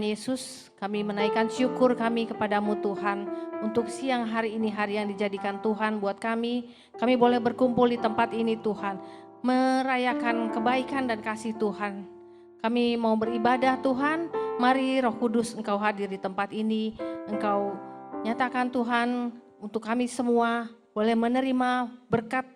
Tuhan Yesus, kami menaikkan syukur kami kepadamu Tuhan. Untuk siang hari ini, hari yang dijadikan Tuhan buat kami. Kami boleh berkumpul di tempat ini Tuhan. Merayakan kebaikan dan kasih Tuhan. Kami mau beribadah Tuhan. Mari Roh Kudus Engkau hadir di tempat ini. Engkau nyatakan Tuhan untuk kami semua boleh menerima berkat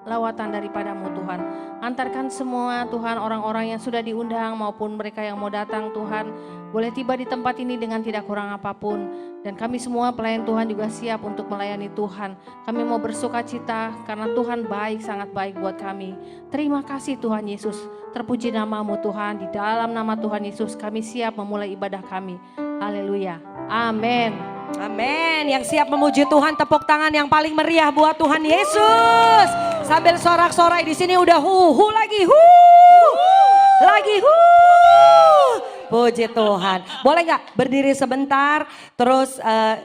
lawatan daripadamu Tuhan. Antarkan semua Tuhan orang-orang yang sudah diundang maupun mereka yang mau datang Tuhan. Boleh tiba di tempat ini dengan tidak kurang apapun. Dan kami semua pelayan Tuhan juga siap untuk melayani Tuhan. Kami mau bersuka cita karena Tuhan baik, sangat baik buat kami. Terima kasih Tuhan Yesus. Terpuji namamu Tuhan. Di dalam nama Tuhan Yesus kami siap memulai ibadah kami. Haleluya. Amin. Amin. Yang siap memuji Tuhan, tepuk tangan yang paling meriah buat Tuhan Yesus. Sambil sorak-sorai di sini udah hu lagi lagi Puji Tuhan. Boleh nggak berdiri sebentar, terus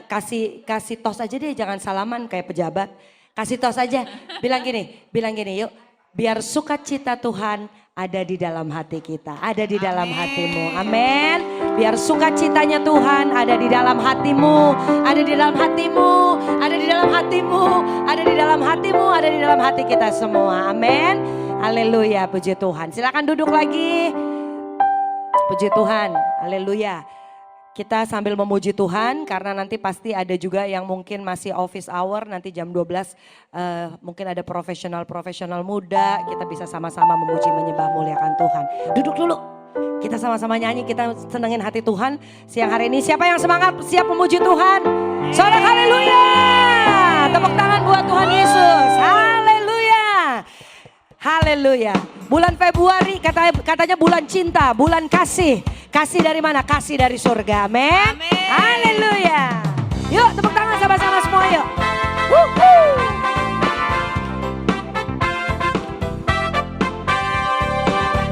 kasih tos aja deh, jangan salaman kayak pejabat. Kasih tos aja. Bilang gini, yuk. Biar sukacita Tuhan ada di dalam hati kita, ada di dalam hatimu. Amin. Biar sukacitanya Tuhan ada di dalam hatimu, ada di dalam hatimu, ada di dalam hatimu, ada di dalam hatimu, ada di dalam hati kita semua. Amin. Haleluya, puji Tuhan. Silakan duduk lagi. Puji Tuhan. Haleluya. Kita sambil memuji Tuhan karena nanti pasti ada juga yang mungkin masih office hour, nanti jam 12 mungkin ada profesional muda, kita bisa sama-sama memuji, menyembah, muliakan Tuhan. Duduk dulu, kita sama-sama nyanyi, kita senengin hati Tuhan. Siang hari ini siapa yang semangat siap memuji Tuhan? Sorak haleluya, tepuk tangan buat Tuhan Yesus, haleluya. Haleluya. Bulan Februari katanya bulan cinta, bulan kasih. Kasih dari mana? Kasih dari surga. Amin. Haleluya. Yuk tepuk tangan sama-sama semua yuk.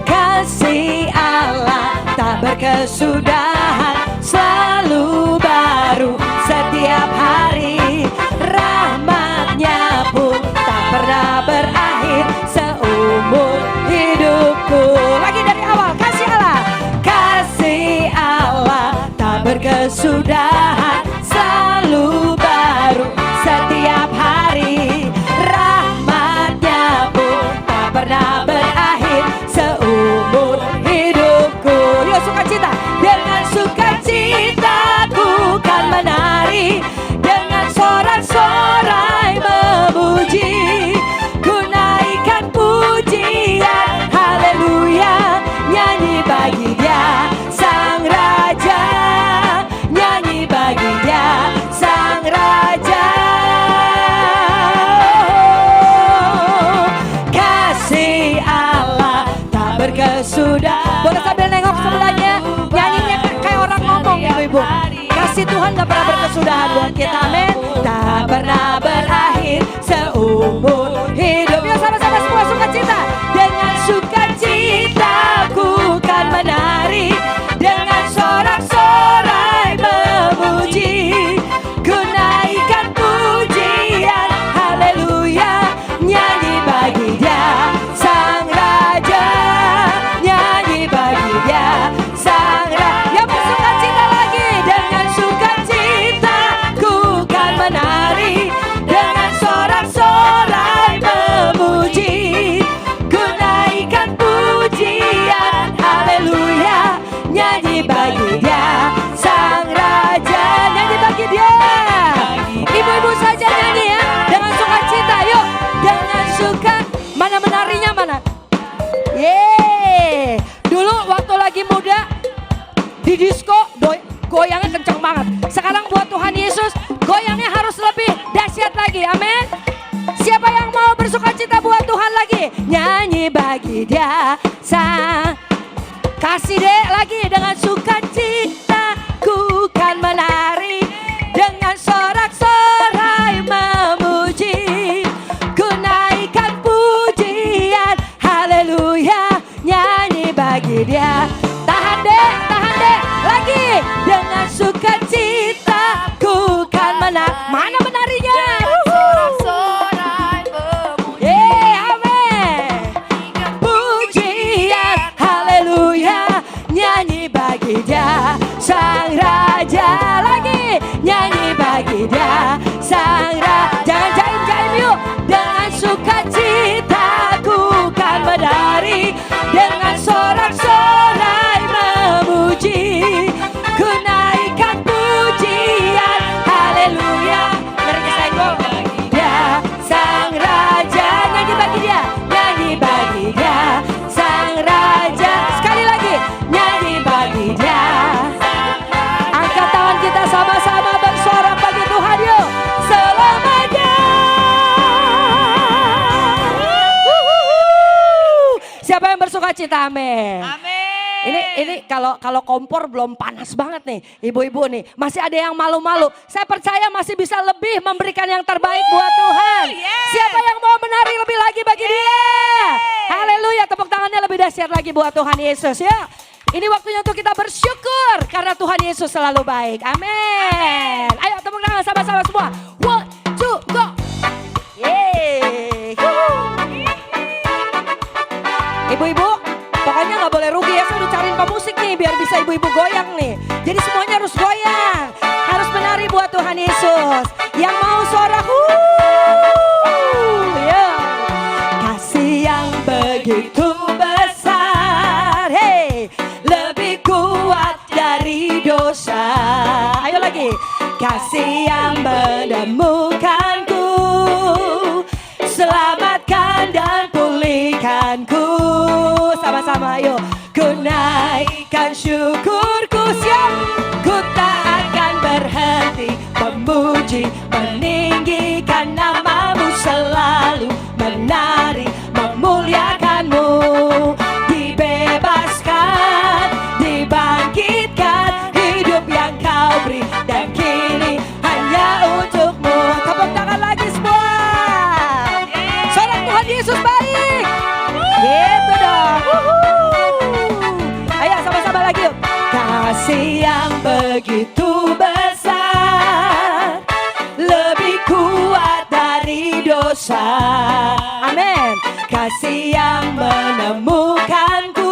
Kasih Allah tak berkesudahan, selalu baru setiap hari. Rahmatnya pun tak pernah berakhir seumur hidupku. Lagi dari awal, kasih Allah. Kasih Allah tak berkesudahan, selalu baru setiap hari. Rahmatnya pun tak pernah berakhir seumur hidupku. Yuk sukacita. Dengan sukacitaku kan menari, dengan sorak-sorai memuji. Ku naikkan pujian, haleluya. Nyanyi bagi Dia Sang Raja, nyanyi bagi Dia Sang Raja. Kasih Allah tak berkesudahan. Boleh sambil nengok sebelahnya, nyanyinya kayak orang ngomong ibu-ibu. Kasih Tuhan gak pernah berkesudahan buat kita, amin. Tak pernah berakhir seumur hidup. Yuk sama-sama semua sukacita. Dengan sukacitaku kan menari, dengan sorak-sorai memuji. Ku naikkan pujian, haleluya. Nyanyi bagi Dia Sang Raja, nyanyi bagi Dia Sang Raja. Yang bersukacita lagi. Dengan sukacitaku kan menari, dengan sorak-sorai memuji. Ku naikkan pujian, haleluya. Nyanyi bagi Dia Sang Raja, nyanyi bagi Dia. Ibu-ibu saja nyanyi ya, dengan sukacita. Yuk, dengan suka. Mana menarinya mana? Yeay. Dulu waktu lagi muda di disco goyangnya kenceng banget. Sekarang buat Tuhan Yesus goyangnya harus lebih dahsyat lagi. Amin. Siapa yang mau bersukacita buat Tuhan lagi? Nyanyi bagi Dia Sang. Kasih deh lagi. Dengan sukacita ku kan menari, dengan sorak-sorai memuji. Ku naikkan pujian, haleluya. Nyanyi bagi Dia. Tahan deh lagi. Dengan sukacita ku kan menari. Mana menarinya? Sorak-sorai memuji. Amin. Pujian, haleluya. Nyanyi bagi Dia kita, amin. Amin. Ini kalau kompor belum panas banget nih, ibu-ibu nih, masih ada yang malu-malu. Saya percaya masih bisa lebih memberikan yang terbaik buat Tuhan. Siapa yang mau menari lebih lagi bagi dia? Haleluya, tepuk tangannya lebih dahsyat lagi buat Tuhan Yesus ya. Ini waktunya untuk kita bersyukur karena Tuhan Yesus selalu baik. Amin. Ayo tepuk tangan sama-sama semua. 1, 2, go. Yeay. Ibu-ibu, pokoknya nggak boleh rugi ya. Saya udah cariin pemusik nih biar bisa ibu-ibu goyang nih. Jadi semuanya harus goyang, harus menari buat Tuhan Yesus. Yang mau suara ya. Kasih yang begitu besar, hey, lebih kuat dari dosa. Ayo lagi. Kasih yang menemukanku, selamatkan dan pulihkanku. Sama-sama yuk. Ku naikkan syukurku, siap. Ku tak akan berhenti memuji, meninggikan namamu, selalu menari, memuliakanmu. Dibebaskan, dibangkitkan, hidup yang kau beri dan kini hanya untukmu. Tepuk tangan lagi semua. Sorak Tuhan Yesus baik. Gitu dong. Ayo sama-sama lagi yuk. Kasih yang begitu besar, lebih kuat dari dosa. Amin. Kasih yang menemukanku,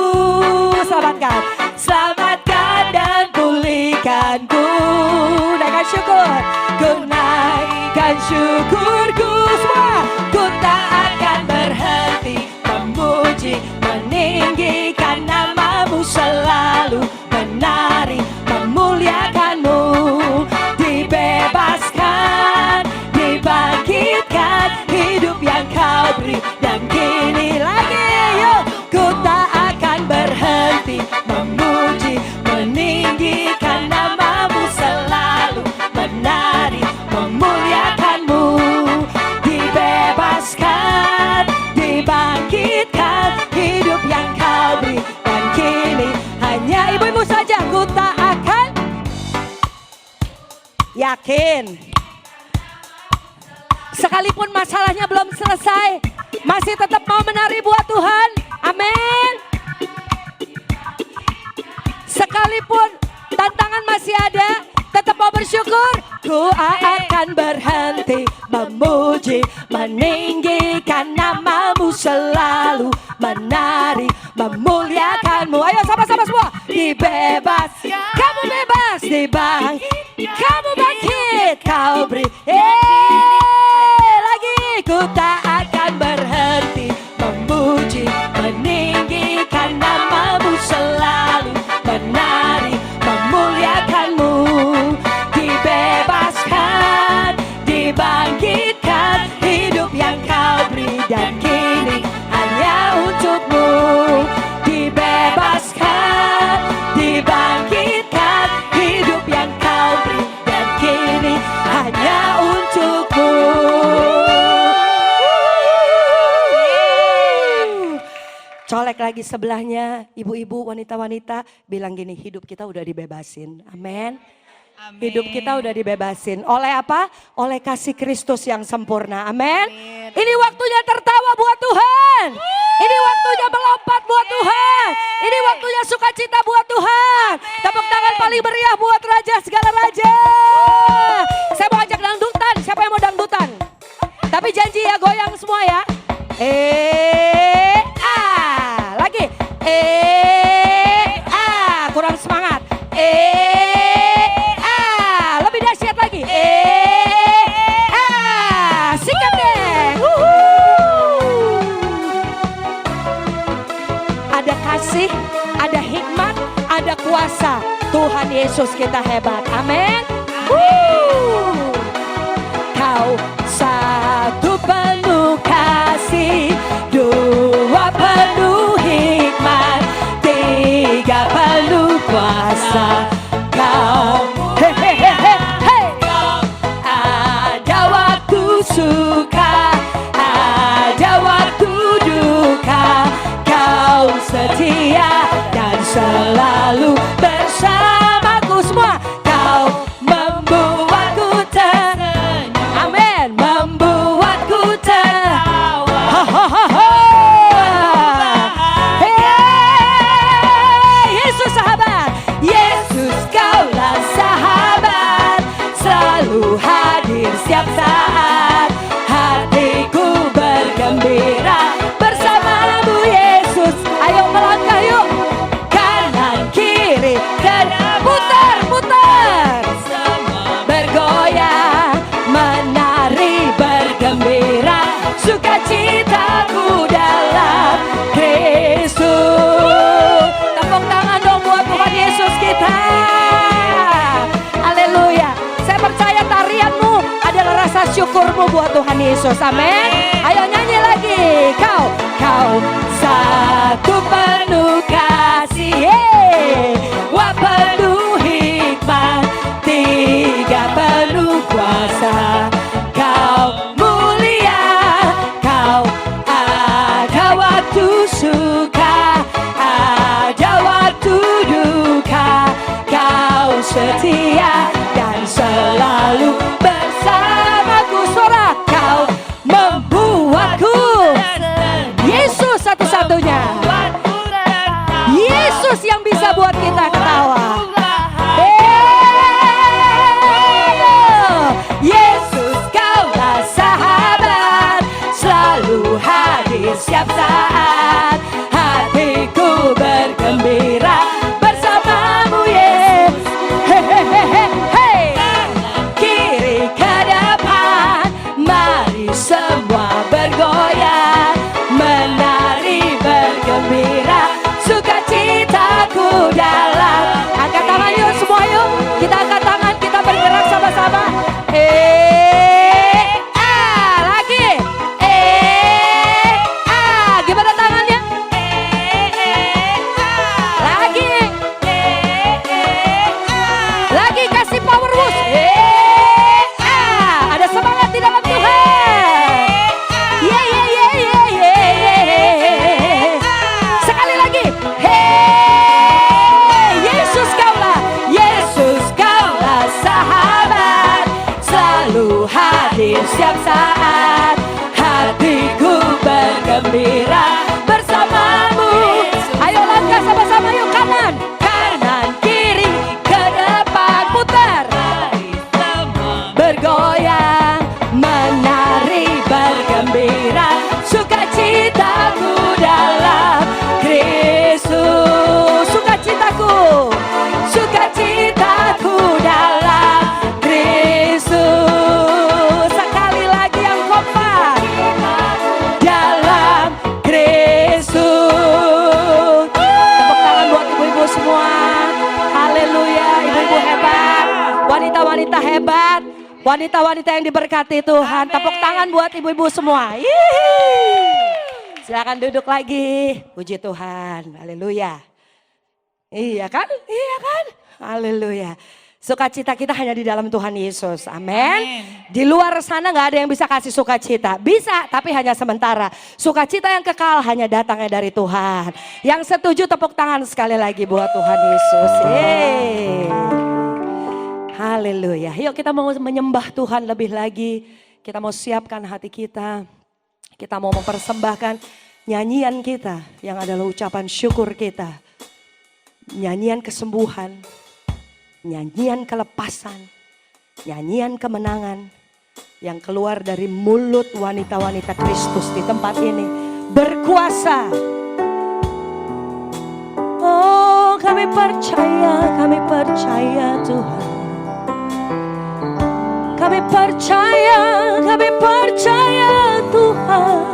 selamatkan, selamatkan dan pulihkanku. Naikkan syukur, ku naikkan syukurku semua. Ku tak akan berhenti memuji, meninggikan namamu, selalu menari, memuliakanmu. Dibebaskan, dibangkitkan, hidup yang kau beri dan kini lagi yuk. Ku tak akan berhenti memuji, meninggikan namamu, selalu menari, memuliakanmu. Dibebaskan, dibangkitkan, hidup yang kau beri dan kini hanya ibu-ibu saja. Ku tak akan, yakin, sekalipun masalahnya belum selesai, masih tetap mau menari buat Tuhan. Amin. Sekalipun tantangan masih ada, tetap mau bersyukur. Ku akan berhenti memuji, meninggikan namamu, selalu menari, memuliakanmu. Ayo sama-sama semua. Dibebas, kamu bebas, dibangkit, kamu bangkit, kau beri. Lagi. Ku tak akan berhenti memuji, meninggikan namamu, selalu menari, memuliakanmu. Dibebaskan, dibangkitkan, hidup yang kau beri dan kini hanya untukmu. Dibebaskan, dibangkitkan, hidup yang kau beri dan kini hanya untukmu. Colek lagi sebelahnya, ibu-ibu, wanita-wanita, bilang gini, hidup kita udah dibebasin. Amin. Hidup kita udah dibebasin. Oleh apa? Oleh kasih Kristus yang sempurna. Amin. Ini waktunya tertawa buat Tuhan. Ini waktunya melompat buat Tuhan. Ini waktunya sukacita buat Tuhan. Tepuk tangan paling meriah buat Raja segala raja. Saya mau ajak dangdutan. Siapa yang mau dangdutan? Tapi janji ya, goyang semua ya. Lagi. Kurang semangat. Lebih dahsyat lagi. Sikat deh. Ada kasih, ada hikmat, ada kuasa. Tuhan Yesus kita hebat. Amin. Kau satu penuh kasih, dua penuh hikmat, tiga penuh kuasa. Kau ada waktu suka, ada waktu duka. Kau setia selalu hadir setiap saat. Hatiku bergembira bersamamu Yesus. Ayo melangkah yuk, kanan kiri dan putar-putar, bergoyang, menari, bergembira, sukacitaku dalam Kristus. Tepuk tangan dong buat Tuhan Yesus kita. Haleluya. Saya percaya tarianmu adalah rasa syukurmu buat Tuhan Yesus. Amin. Ayo nyanyi lagi. Kau satu penuh kasih, wah penuh hikmat, tiga penuh kuasa. Kau mulia, kau ada waktu suka, ada waktu duka. Kau setia dan selalu bersamaku. Suara kau membuatku Yesus satu-satunya. Yesus yang bisa buat kita ketawa. Yesus kaulah sahabat, selalu hadir setiap saat. Hatiku bergembira bersamamu Yesus. Kiri ke depan, mari semua bergoyang, menari bergembira, sukacitaku dalam. Angkat tangan yuk semua yuk, kita angkat tangan, kita bergerak sama-sama. Lagi. Gimana tangannya? Lagi kasih power boost. Ada semangat di dalam Tuhan. Sekali lagi. Yesus kaulah sahabat, selalu hadir setiap saat. Hatiku bergembira bersamamu. Ayo langkah sama-sama yuk, kanan kiri ke depan, putar, bergoyang, menari bergembira, sukacitaku dalam Kristus. Sukacitaku dalam Kristus. Sekali lagi yang kompak, dalam Kristus. Tepuk tangan buat ibu-ibu semua. Haleluya, ibu-ibu hebat, wanita-wanita hebat, wanita-wanita yang diberkati Tuhan. Tepuk tangan buat ibu-ibu semua. Silakan duduk lagi. Puji Tuhan. Haleluya. Iya kan? Haleluya. Sukacita kita hanya di dalam Tuhan Yesus. Amin. Di luar sana gak ada yang bisa kasih sukacita. Bisa, tapi hanya sementara. Sukacita yang kekal hanya datangnya dari Tuhan. Yang setuju tepuk tangan sekali lagi buat Tuhan Yesus. Haleluya. Yuk kita mau menyembah Tuhan lebih lagi. Kita mau siapkan hati kita. Kita mau mempersembahkan nyanyian kita yang adalah ucapan syukur kita. Nyanyian kesembuhan, nyanyian kelepasan, nyanyian kemenangan yang keluar dari mulut wanita-wanita Kristus di tempat ini berkuasa. Oh, kami percaya Tuhan. Kami percaya Tuhan.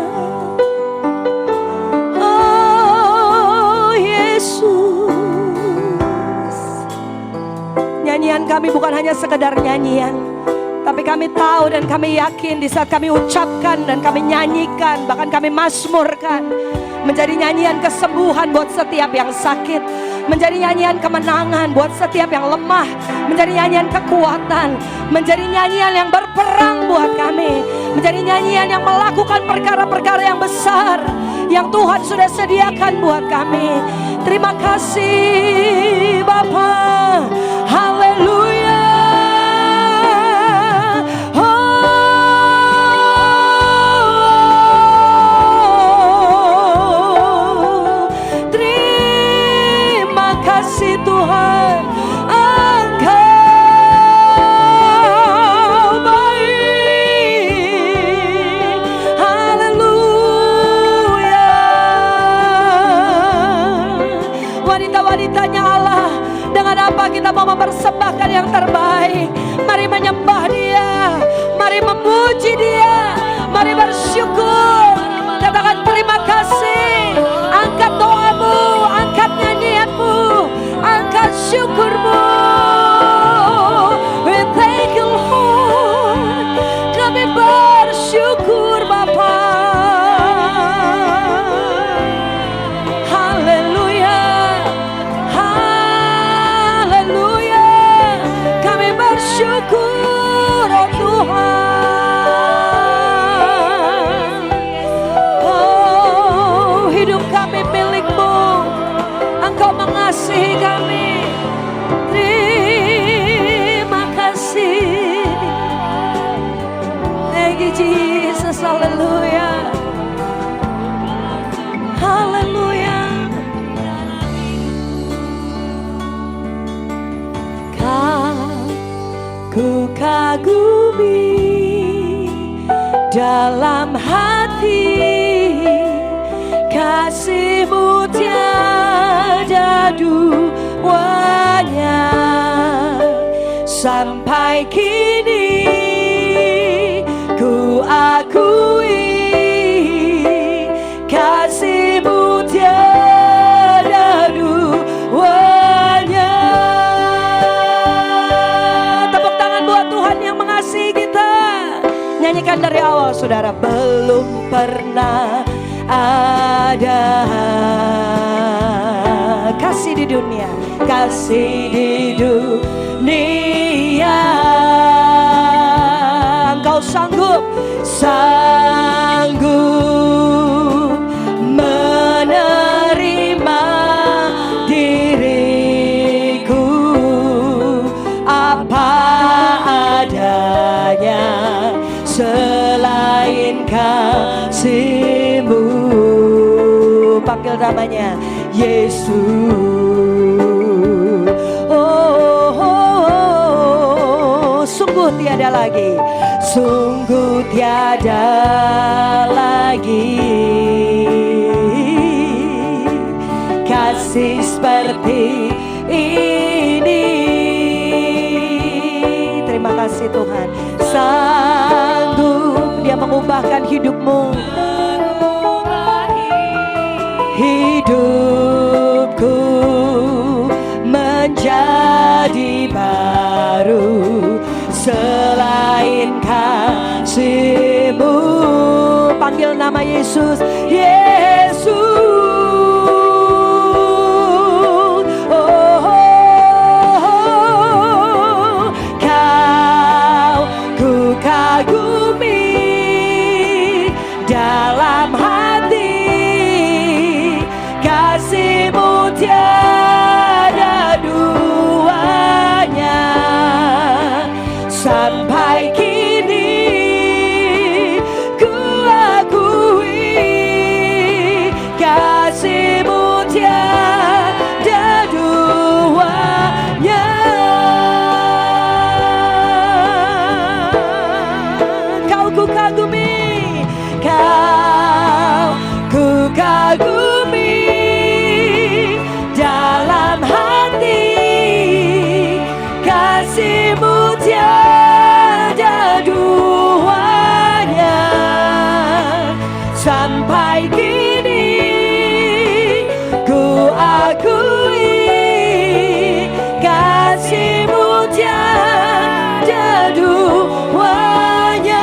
Oh Yesus. Nyanyian kami bukan hanya sekedar nyanyian, tapi kami tahu dan kami yakin di saat kami ucapkan dan kami nyanyikan, bahkan kami mazmurkan, menjadi nyanyian kesembuhan buat setiap yang sakit, menjadi nyanyian kemenangan buat setiap yang lemah, menjadi nyanyian kekuatan, menjadi nyanyian yang berperang buat kami, menjadi nyanyian yang melakukan perkara-perkara yang besar yang Tuhan sudah sediakan buat kami. Terima kasih Bapa. Haleluya. Terima kasih Tuhan. Engkau puji Dia. Mari bersyukur. Katakan terima kasih. Angkat doamu, angkat nyanyianmu, angkat syukurmu. We thank you Lord. Kami bersyukur Bapa. Haleluya, haleluya. Kami bersyukur oh Tuhan. Oh, hidup kami milik-Mu. Engkau mengasihi kami. Terima kasih. Thank you Jesus. Haleluya. Haleluya. Ku kagumi dalam hati, kasih-Mu tiada duanya. Sampai kini ku akui, kasih-Mu tiada duanya. Tepuk tangan buat Tuhan yang mengasihi kita. Nyanyikan dari awal saudara. Belum pernah ada kasih di dunia, kasih di dunia. Engkau sanggup menerima diriku apa adanya, selain kasih-Mu. Panggil namanya Yesus. Sungguh tiada lagi, sungguh tiada lagi kasih seperti ini. Terima kasih Tuhan. Sanggup Dia mengubahkan hidupmu, hidupku menjadi baru, selain kasih-Mu. Panggil nama Yesus, Yesus. Kau ku kagumi dalam hati, kasih-Mu tiada duanya. Sampai kini ku akui, kasih-Mu tiada duanya. Kau ku kagumi, kau ku kagumi dalam hati, kasih-Mu tiada duanya. Sampai kini ku akui, kasih-Mu tiada duanya.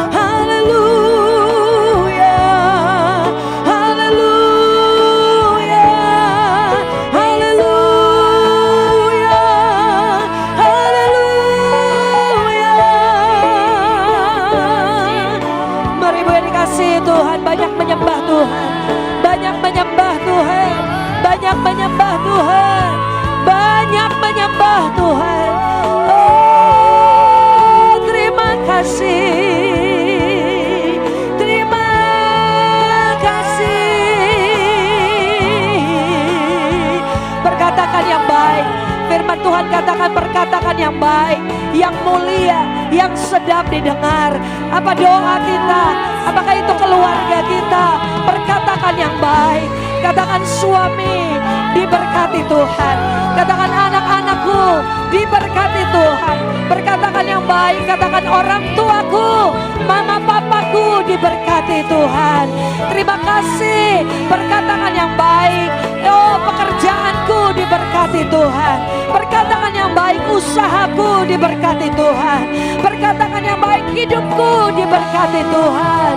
Haleluya, haleluya, haleluya, haleluya. Mari Bu yang dikasihi Tuhan, banyak menyembah Tuhan, banyak menyembah Tuhan, banyak menyembah Tuhan, banyak menyembah Tuhan. Oh, terima kasih, terima kasih. Perkatakan yang baik, firman Tuhan katakan perkatakan yang baik, yang mulia, yang sedap didengar. Apa doa kita? Apakah itu keluarga kita? Perkatakan yang baik. Katakan suami di diberkati Tuhan. Katakan anak-anakku diberkati Tuhan. Berkatakan yang baik, katakan orang tuaku, mama papaku diberkati Tuhan. Terima kasih, berkatakan yang baik. Oh, pekerjaanku diberkati Tuhan. Berkatakan yang baik, usahaku diberkati Tuhan. Berkatakan yang baik, hidupku diberkati Tuhan.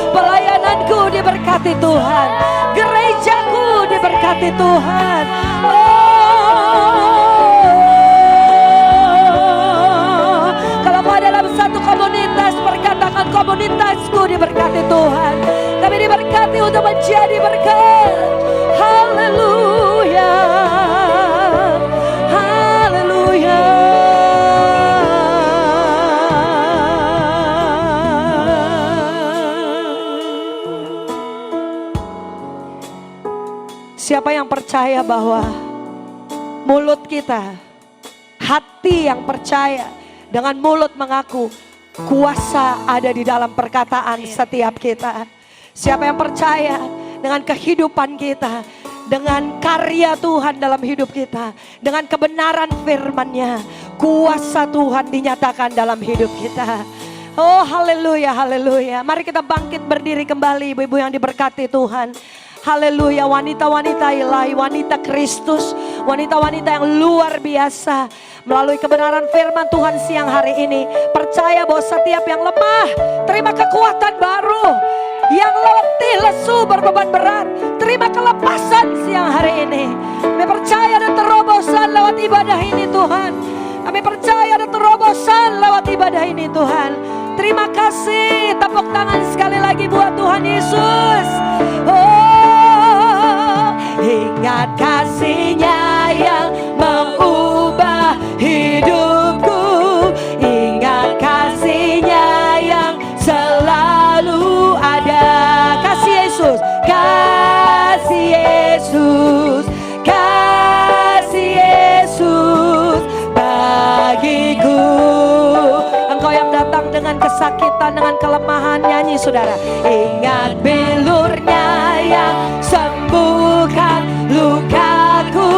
Pelayananku diberkati Tuhan. Gerejaku diberkati Tuhan. Kalau mau dalam satu komunitas, perkatakan komunitasku diberkati Tuhan. Kami diberkati untuk menjadi berkat. Haleluya. Haleluya. Siapa yang percaya bahwa mulut kita, hati yang percaya dengan mulut mengaku kuasa ada di dalam perkataan setiap kita. Siapa yang percaya dengan kehidupan kita, dengan karya Tuhan dalam hidup kita, dengan kebenaran firman-Nya, kuasa Tuhan dinyatakan dalam hidup kita. Oh haleluya, haleluya. Mari kita bangkit berdiri kembali, ibu-ibu yang diberkati Tuhan. Haleluya, wanita-wanita ilahi, wanita Kristus, wanita-wanita yang luar biasa. Melalui kebenaran firman Tuhan siang hari ini, percaya bahwa setiap yang lemah terima kekuatan baru. Yang letih lesu berbeban berat, terima kelepasan siang hari ini. Kami percaya ada terobosan lewat ibadah ini Tuhan. Kami percaya ada terobosan lewat ibadah ini Tuhan. Terima kasih, tepuk tangan sekali lagi buat Tuhan Yesus. Oh, ingat kasih-Nya yang mengubah hidupku. Ingat kasih-Nya yang selalu ada. Kasih Yesus, kasih Yesus, kasih Yesus bagiku. Engkau yang datang dengan kesakitan, dengan kelemahan, nyanyi saudara. Ingat bilur-Nya yang sembuhkan lukaku.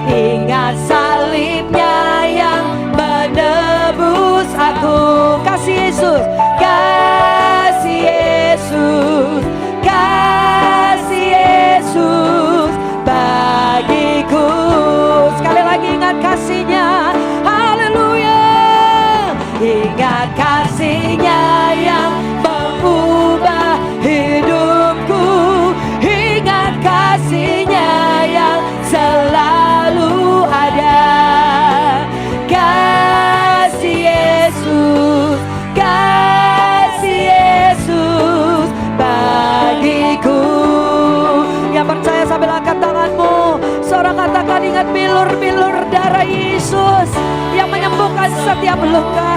Ingat salib-Nya yang menebus aku. Kasih Yesus, kasih Yesus, kasih Yesus bagiku. Sekali lagi ingat kasih-Nya. Haleluya. Ingat kasih-Nya yang mengubah hidupku. Ingat kasih-Nya yang selalu ada. Kasih Yesus, kasih Yesus bagiku. Yang percaya sambil angkat tanganmu, seorang katakan ingat bilur-bilur darah Yesus yang menyembuhkan setiap luka,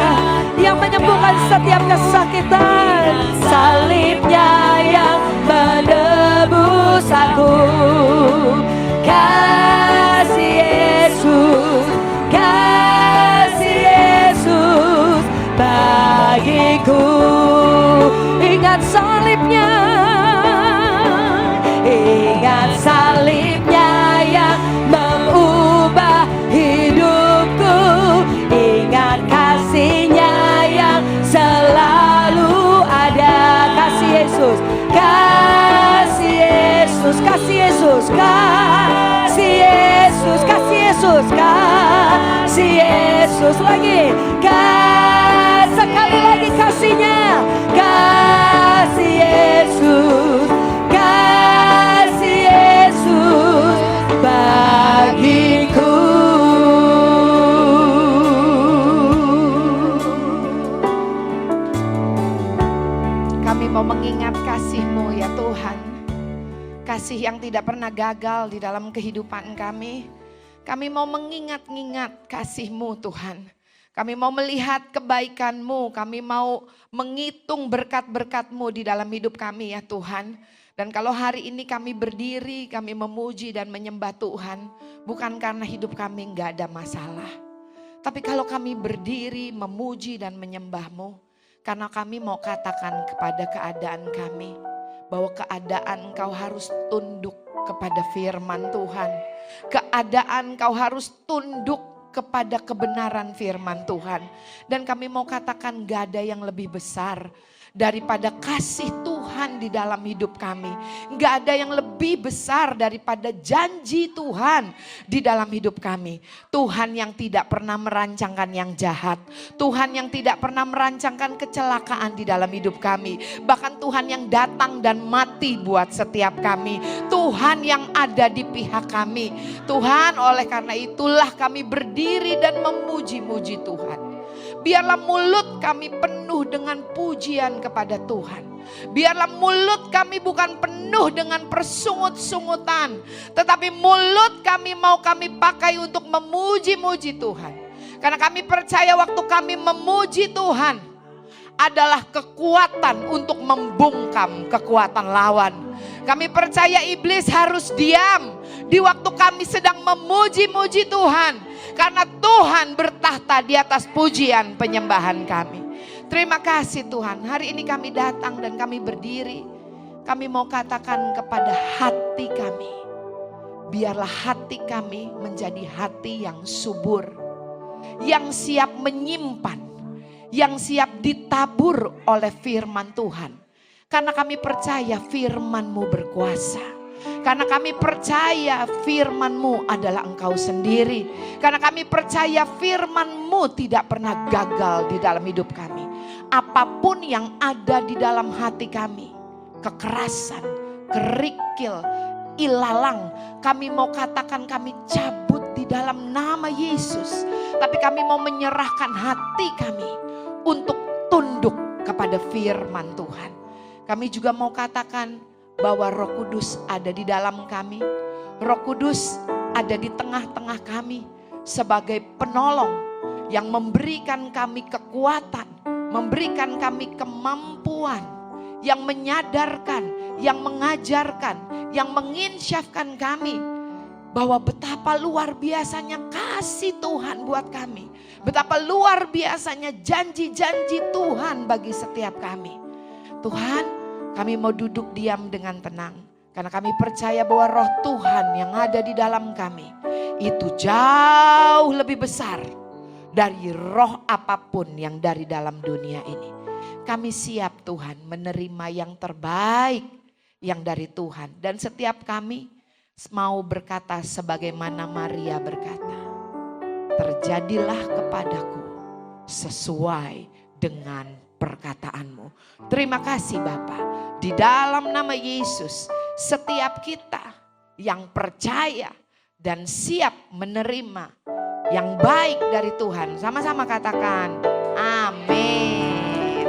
yang menyembuhkan setiap kesakitan. Salib-Nya yang menebus aku. Kasih Yesus, kasih Yesus bagiku. Ingat salib-Nya, ingat salib-Nya yang mengubah hidupku. Ingat kasih-Nya yang selalu ada. Kasih Yesus, kasih Yesus, kasih Yesus, kasih Yesus, kasih Yesus, kasih Yesus. Lagi, sekali lagi kasih-Nya. Kasih Yesus, kasih Yesus bagiku. Kami mau mengingat kasih-Mu ya Tuhan. Kasih yang tidak pernah gagal di dalam kehidupan kami. Kami mau mengingat-ingat kasih-Mu Tuhan. Kami mau melihat kebaikan-Mu. Kami mau menghitung berkat-berkat-Mu di dalam hidup kami ya Tuhan. Dan kalau hari ini kami berdiri, kami memuji dan menyembah Tuhan, bukan karena hidup kami nggak ada masalah. Tapi kalau kami berdiri, memuji dan menyembah-Mu, karena kami mau katakan kepada keadaan kami, bahwa keadaan Engkau harus tunduk kepada firman Tuhan. Keadaan Engkau harus tunduk kepada kebenaran firman Tuhan. Dan kami mau katakan gak ada yang lebih besar daripada kasih Tuhan di dalam hidup kami. Gak ada yang lebih besar daripada janji Tuhan di dalam hidup kami. Tuhan yang tidak pernah merancangkan yang jahat. Tuhan yang tidak pernah merancangkan kecelakaan di dalam hidup kami. Bahkan Tuhan yang datang dan mati buat setiap kami. Tuhan yang ada di pihak kami. Tuhan, oleh karena itulah kami berdiri dan memuji-muji Tuhan. Biarlah mulut kami penuh dengan pujian kepada Tuhan. Biarlah mulut kami bukan penuh dengan persungut-sungutan, tetapi mulut kami mau kami pakai untuk memuji-muji Tuhan. Karena kami percaya waktu kami memuji Tuhan adalah kekuatan untuk membungkam kekuatan lawan. Kami percaya iblis harus diam di waktu kami sedang memuji-muji Tuhan. Karena Tuhan bertahta di atas pujian penyembahan kami. Terima kasih Tuhan, hari ini kami datang dan kami berdiri. Kami mau katakan kepada hati kami, biarlah hati kami menjadi hati yang subur, yang siap menyimpan, yang siap ditabur oleh firman Tuhan. Karena kami percaya firman-Mu berkuasa. Karena kami percaya firman-Mu adalah Engkau sendiri. Karena kami percaya firman-Mu tidak pernah gagal di dalam hidup kami. Apapun yang ada di dalam hati kami, kekerasan, kerikil, ilalang, kami mau katakan kami cabut di dalam nama Yesus. Tapi kami mau menyerahkan hati kami untuk tunduk kepada firman Tuhan. Kami juga mau katakan bahwa Roh Kudus ada di dalam kami. Roh Kudus ada di tengah-tengah kami sebagai penolong yang memberikan kami kekuatan, memberikan kami kemampuan, yang menyadarkan, yang mengajarkan, yang menginsyafkan kami bahwa betapa luar biasanya kasih Tuhan buat kami. Betapa luar biasanya janji-janji Tuhan bagi setiap kami. Tuhan, kami mau duduk diam dengan tenang. Karena kami percaya bahwa roh Tuhan yang ada di dalam kami itu jauh lebih besar dari roh apapun yang dari dalam dunia ini. Kami siap Tuhan menerima yang terbaik yang dari Tuhan. Dan setiap kami mau berkata sebagaimana Maria berkata, terjadilah kepadaku sesuai dengan perkataanmu. Terima kasih Bapa. Di dalam nama Yesus, setiap kita yang percaya dan siap menerima yang baik dari Tuhan, sama-sama katakan amin.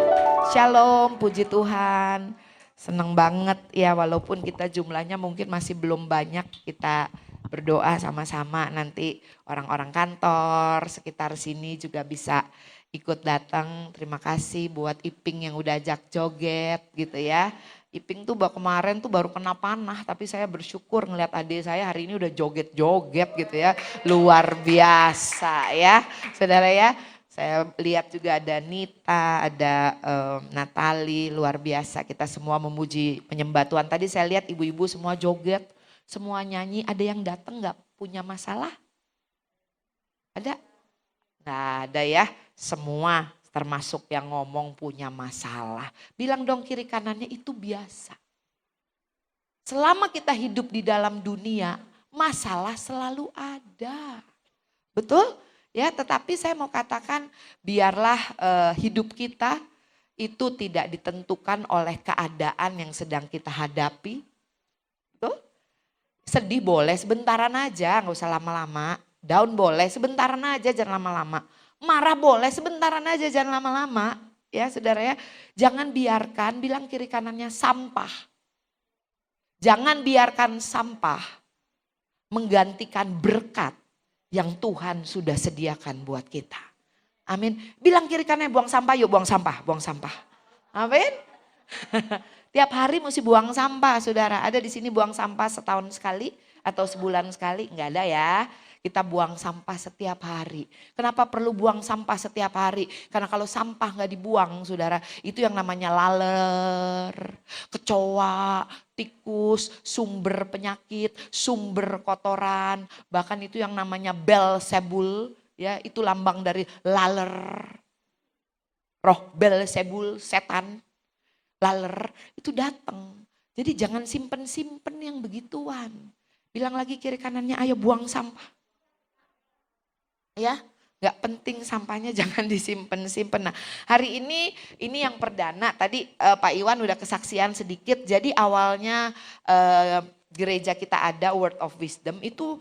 Shalom, puji Tuhan. Senang banget ya, walaupun kita jumlahnya mungkin masih belum banyak, kita berdoa sama-sama. Nanti orang-orang kantor sekitar sini juga bisa ikut datang. Terima kasih buat Iping yang udah ajak joget gitu ya. Iping tuh kemarin tuh baru kena panah, tapi saya bersyukur ngeliat adik saya hari ini udah joget-joget gitu ya. Luar biasa ya saudara ya. Saya lihat juga ada Nita, ada Natali, luar biasa. Kita semua memuji penyembah Tuhan. Tadi saya lihat ibu-ibu semua joget, semua nyanyi. Ada yang datang gak punya masalah? Ada? Nggak ada ya. Semua termasuk yang ngomong punya masalah. Bilang dong kiri kanannya, itu biasa. Selama kita hidup di dalam dunia, masalah selalu ada. Betul? Ya, tetapi saya mau katakan biarlah hidup kita itu tidak ditentukan oleh keadaan yang sedang kita hadapi. Betul? Sedih boleh sebentaran aja, nggak usah lama-lama. Down boleh sebentaran aja, jangan lama-lama. Marah boleh sebentaran aja, jangan lama-lama. Ya saudara ya, jangan biarkan, bilang kiri kanannya sampah. Jangan biarkan sampah menggantikan berkat yang Tuhan sudah sediakan buat kita. Amin. Bilang kiri kanannya buang sampah, yuk buang sampah, buang sampah. Amin. Tiap hari mesti buang sampah, saudara. Ada di sini buang sampah setahun sekali atau sebulan sekali? Enggak ada ya. Kita buang sampah setiap hari. Kenapa perlu buang sampah setiap hari? Karena kalau sampah nggak dibuang, saudara, itu yang namanya laler, kecoa, tikus, sumber penyakit, sumber kotoran, bahkan itu yang namanya Belzebul, ya itu lambang dari laler. Roh Belzebul, setan, laler itu datang. Jadi jangan simpen-simpen yang begituan. Bilang lagi kiri kanannya, ayo buang sampah. Ya, nggak penting sampahnya jangan disimpan-simpan. Nah, hari ini yang perdana. Tadi Pak Iwan udah kesaksian sedikit. Jadi awalnya gereja kita ada Word of Wisdom itu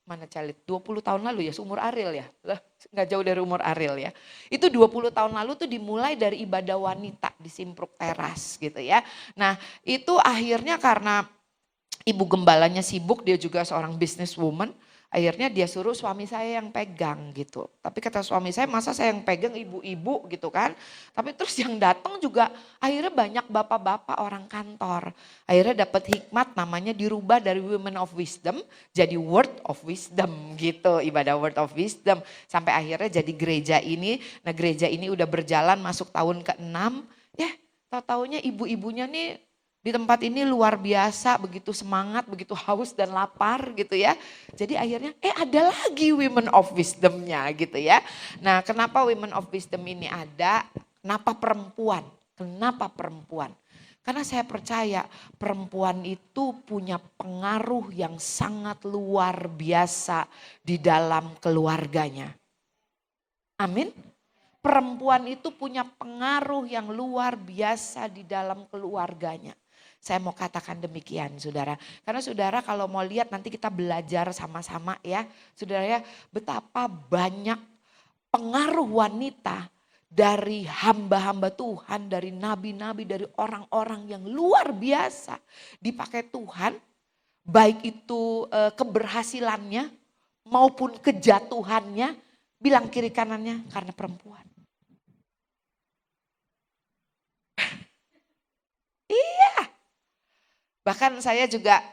mana Calit? 20 tahun lalu ya, seumur Ariel ya. Lah, nggak jauh dari umur Ariel ya. Itu 20 tahun lalu tuh dimulai dari ibadah wanita di Simpruk Teras gitu ya. Nah, itu akhirnya karena ibu gembalanya sibuk, dia juga seorang businesswoman. Akhirnya dia suruh suami saya yang pegang gitu. Tapi kata suami saya, masa saya yang pegang ibu-ibu gitu kan. Tapi terus yang datang juga akhirnya banyak bapak-bapak orang kantor. Akhirnya dapat hikmat, namanya dirubah dari Women of Wisdom jadi Word of Wisdom gitu. Ibadah Word of Wisdom. Sampai akhirnya jadi gereja ini. Nah gereja ini udah berjalan masuk tahun ke-6. Ya tahu-taunya ibu-ibunya nih di tempat ini luar biasa, begitu semangat, begitu haus dan lapar gitu ya. Jadi akhirnya ada lagi Women of Wisdom-nya gitu ya. Nah kenapa Women of Wisdom ini ada? Kenapa perempuan? Kenapa perempuan? Karena saya percaya perempuan itu punya pengaruh yang sangat luar biasa di dalam keluarganya. Amin. Perempuan itu punya pengaruh yang luar biasa di dalam keluarganya. Saya mau katakan demikian saudara. Karena saudara kalau mau lihat nanti kita belajar sama-sama ya. Saudara ya, betapa banyak pengaruh wanita dari hamba-hamba Tuhan, dari nabi-nabi, dari orang-orang yang luar biasa dipakai Tuhan. Baik itu keberhasilannya maupun kejatuhannya. Bilang kiri kanannya karena perempuan. Iya. Bahkan saya juga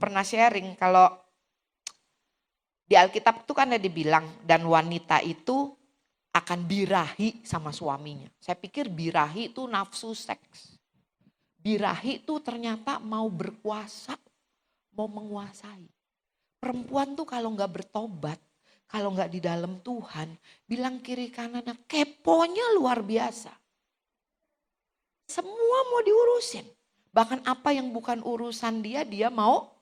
pernah sharing kalau di Alkitab itu kan ada dibilang dan wanita itu akan birahi sama suaminya. Saya pikir birahi itu nafsu seks. Birahi itu ternyata mau berkuasa, mau menguasai. Perempuan tuh kalau nggak bertobat, kalau nggak di dalam Tuhan, bilang kiri kanannya keponya luar biasa. Semua mau diurusin. Bahkan apa yang bukan urusan dia, dia mau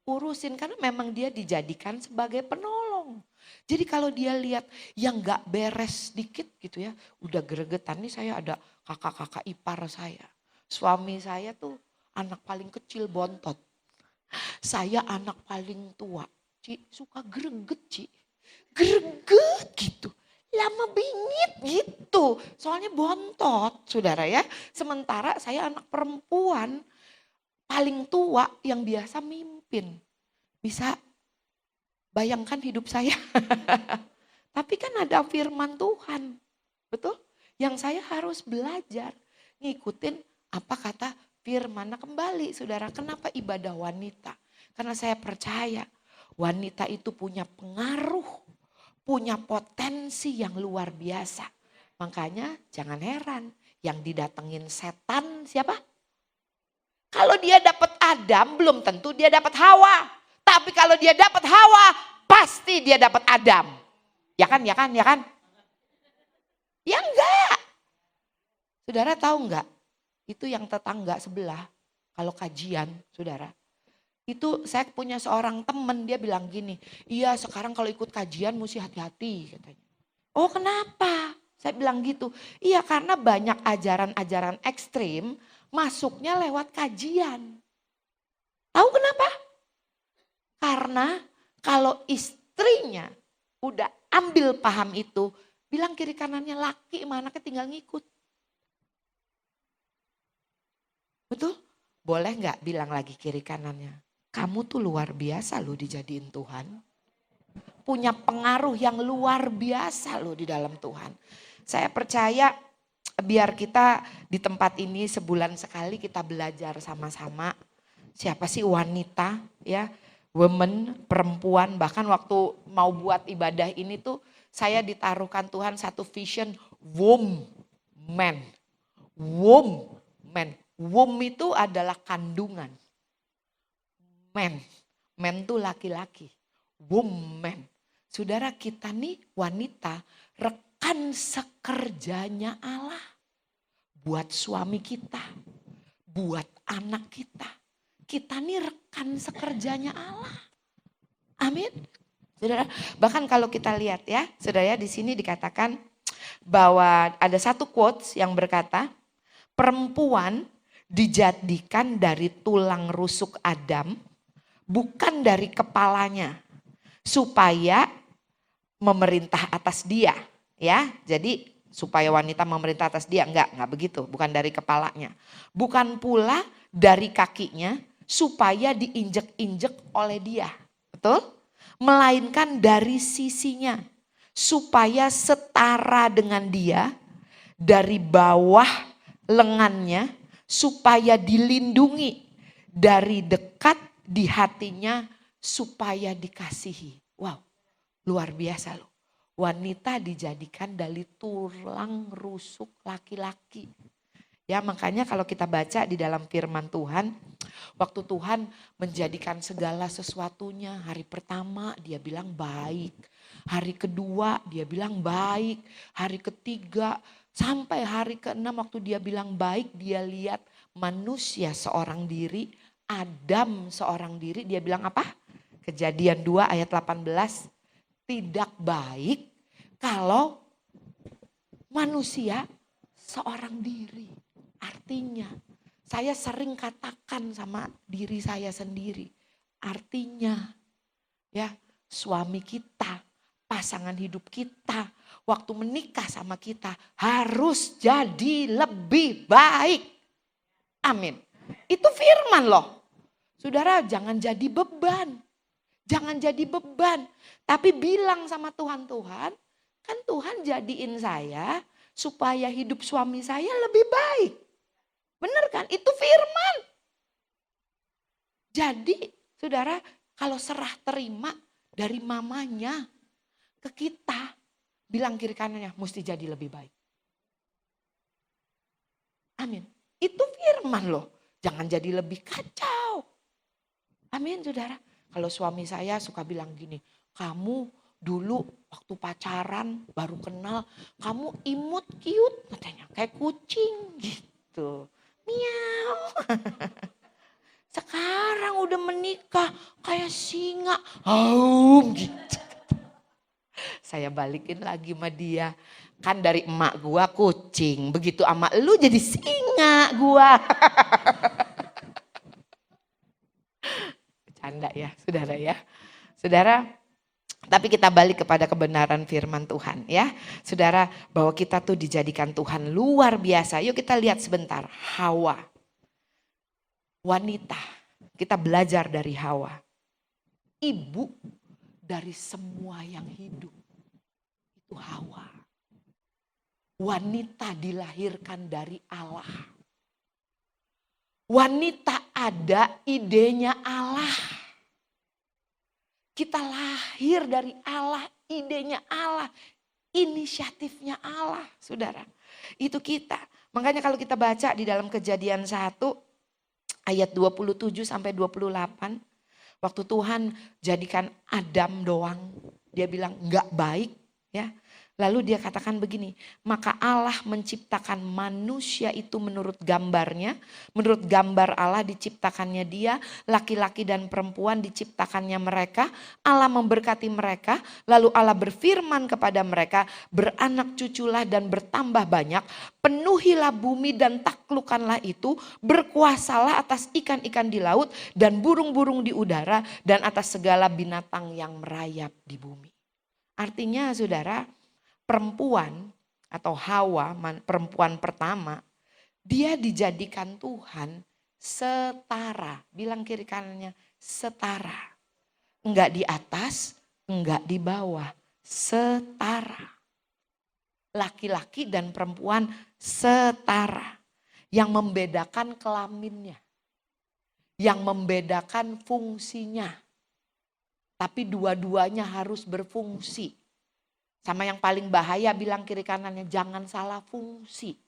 urusin. Karena memang dia dijadikan sebagai penolong. Jadi kalau dia lihat yang gak beres dikit gitu ya. Udah gregetan, nih saya ada kakak-kakak ipar saya. Suami saya tuh anak paling kecil bontot. Saya anak paling tua. Ci, suka greget Ci. Greget gitu. Lama bingit gitu. Soalnya bontot saudara ya. Sementara saya anak perempuan paling tua yang biasa mimpin. Bisa bayangkan hidup saya. Tapi kan ada firman Tuhan. Betul? Yang saya harus belajar. Ngikutin apa kata firman. Nah kembali saudara, kenapa ibadah wanita? Karena saya percaya wanita itu punya pengaruh. Punya potensi yang luar biasa. Makanya jangan heran yang didatengin setan siapa? Kalau dia dapat Adam belum tentu dia dapat Hawa. Tapi kalau dia dapat Hawa pasti dia dapat Adam. Ya kan, ya kan, ya kan? Ya enggak. Saudara tahu enggak? Itu yang tetangga sebelah kalau kajian saudara. Itu saya punya seorang teman dia bilang gini, iya sekarang kalau ikut kajian mesti hati-hati katanya. Oh kenapa? Saya bilang gitu, iya karena banyak ajaran-ajaran ekstrim masuknya lewat kajian. Tahu kenapa? Karena kalau istrinya udah ambil paham itu, bilang kiri kanannya laki mana tinggal ngikut. Betul? Boleh nggak bilang lagi kiri kanannya? Kamu tuh luar biasa loh dijadiin Tuhan. Punya pengaruh yang luar biasa loh di dalam Tuhan. Saya percaya biar kita di tempat ini sebulan sekali kita belajar sama-sama. Siapa sih wanita ya, women, perempuan. Bahkan waktu mau buat ibadah ini tuh saya ditaruhkan Tuhan satu vision woman. Woman. Womb itu adalah kandungan. Men tuh laki-laki. Woman. Saudara, kita nih wanita rekan sekerjanya Allah. Buat suami kita, buat anak kita. Kita nih rekan sekerjanya Allah. Amin. Saudara, bahkan kalau kita lihat ya, saudara, di sini dikatakan bahwa ada satu quotes yang berkata, perempuan dijadikan dari tulang rusuk Adam, bukan dari kepalanya, supaya memerintah atas dia. Ya, jadi supaya wanita memerintah atas dia, enggak begitu, bukan dari kepalanya. Bukan pula dari kakinya, supaya diinjek-injek oleh dia. Betul? Melainkan dari sisinya, supaya setara dengan dia, dari bawah lengannya, supaya dilindungi, dari dekat di hatinya, supaya dikasihi. Wow, luar biasa loh. Wanita dijadikan dari tulang rusuk laki-laki. Ya, makanya kalau kita baca di dalam firman Tuhan, waktu Tuhan menjadikan segala sesuatunya, hari pertama dia bilang baik, hari kedua dia bilang baik, hari ketiga sampai hari keenam waktu dia bilang baik, dia lihat manusia seorang diri, Adam seorang diri, dia bilang apa? Kejadian 2 ayat 18, tidak baik kalau manusia seorang diri. Artinya, saya sering katakan sama diri saya sendiri. Artinya, ya, suami kita, pasangan hidup kita, waktu menikah sama kita harus jadi lebih baik. Amin. Itu firman loh. Saudara, jangan jadi beban. Jangan jadi beban. Tapi bilang sama Tuhan, Tuhan, kan Tuhan jadiin saya supaya hidup suami saya lebih baik. Benar kan? Itu firman. Jadi saudara, kalau serah terima dari mamanya ke kita, bilang kiri kanannya mesti jadi lebih baik. Amin. Itu firman loh. Jangan jadi lebih kacau. Amin saudara. Kalau suami saya suka bilang gini, kamu dulu waktu pacaran baru kenal, kamu imut cute katanya, kayak kucing gitu. Miau. Sekarang udah menikah kayak singa. Gitu. Saya balikin lagi sama dia. Kan dari emak gua kucing, begitu sama lu jadi singa gua. Bercanda ya, saudara ya. Saudara, tapi kita balik kepada kebenaran firman Tuhan ya. Saudara, bahwa kita tuh dijadikan Tuhan luar biasa. Yuk kita lihat sebentar. Hawa. Wanita. Kita belajar dari Hawa. Ibu dari semua yang hidup. Itu Hawa. Wanita dilahirkan dari Allah. Wanita ada idenya Allah. Kita lahir dari Allah, idenya Allah, inisiatifnya Allah, saudara. Itu kita. Makanya kalau kita baca di dalam Kejadian 1 ayat 27 sampai 28. Waktu Tuhan jadikan Adam doang, dia bilang enggak baik ya. Lalu dia katakan begini, maka Allah menciptakan manusia itu menurut gambarnya. Menurut gambar Allah diciptakannya dia, laki-laki dan perempuan diciptakannya mereka. Allah memberkati mereka, lalu Allah berfirman kepada mereka, beranak cuculah dan bertambah banyak. Penuhilah bumi dan taklukkanlah itu, berkuasalah atas ikan-ikan di laut dan burung-burung di udara dan atas segala binatang yang merayap di bumi. Artinya saudara, perempuan atau Hawa, perempuan pertama, dia dijadikan Tuhan setara. Bilang kiri kanannya setara. Enggak di atas, enggak di bawah. Setara. laki-laki dan perempuan setara. Yang membedakan kelaminnya. Yang membedakan fungsinya. Tapi dua-duanya harus berfungsi. Sama yang paling bahaya bilang kiri kanannya, jangan salah fungsi.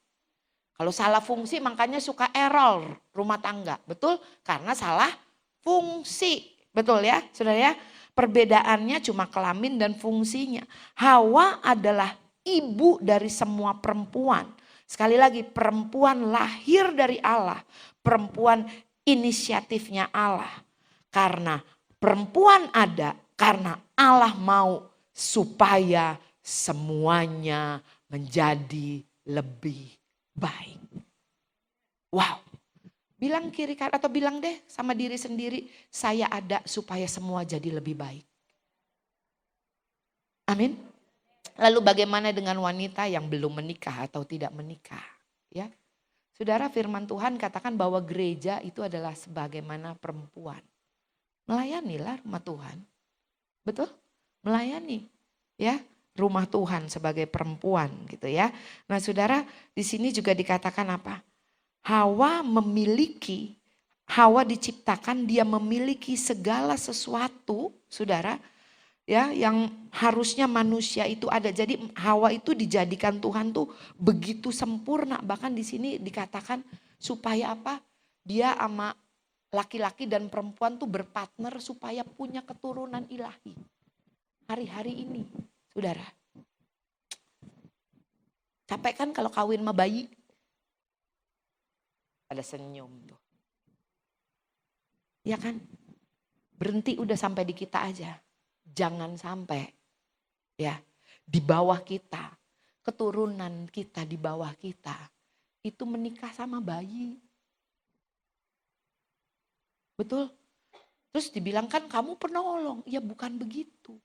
Kalau salah fungsi makanya suka error rumah tangga. Betul? Karena salah fungsi. Betul ya saudara ya? Perbedaannya cuma kelamin dan fungsinya. Hawa adalah ibu dari semua perempuan. Sekali lagi, perempuan lahir dari Allah. Perempuan inisiatifnya Allah. Karena perempuan ada karena Allah mau supaya semuanya menjadi lebih baik. Wow. Bilang kiri kanan atau bilang deh sama diri sendiri, saya ada supaya semua jadi lebih baik. Amin. Lalu bagaimana dengan wanita yang belum menikah atau tidak menikah? Ya, saudara, firman Tuhan katakan bahwa gereja itu adalah sebagaimana perempuan. Melayanilah rumah Tuhan. Betul? Melayani. Ya, rumah Tuhan sebagai perempuan gitu ya. Nah saudara, di sini juga dikatakan apa? Hawa diciptakan, dia memiliki segala sesuatu, saudara, ya, yang harusnya manusia itu ada. Jadi Hawa itu dijadikan Tuhan tuh begitu sempurna. Bahkan di sini dikatakan supaya apa? Dia sama laki-laki dan perempuan tuh berpartner supaya punya keturunan ilahi. Hari-hari ini, saudara. Capek kan kalau kawin sama bayi? Ada senyum tuh. Ya kan? Berhenti udah sampai di kita aja. Jangan sampai ya di bawah kita, keturunan kita di bawah kita itu menikah sama bayi. Betul? Terus dibilang kan kamu penolong. Ya bukan begitu.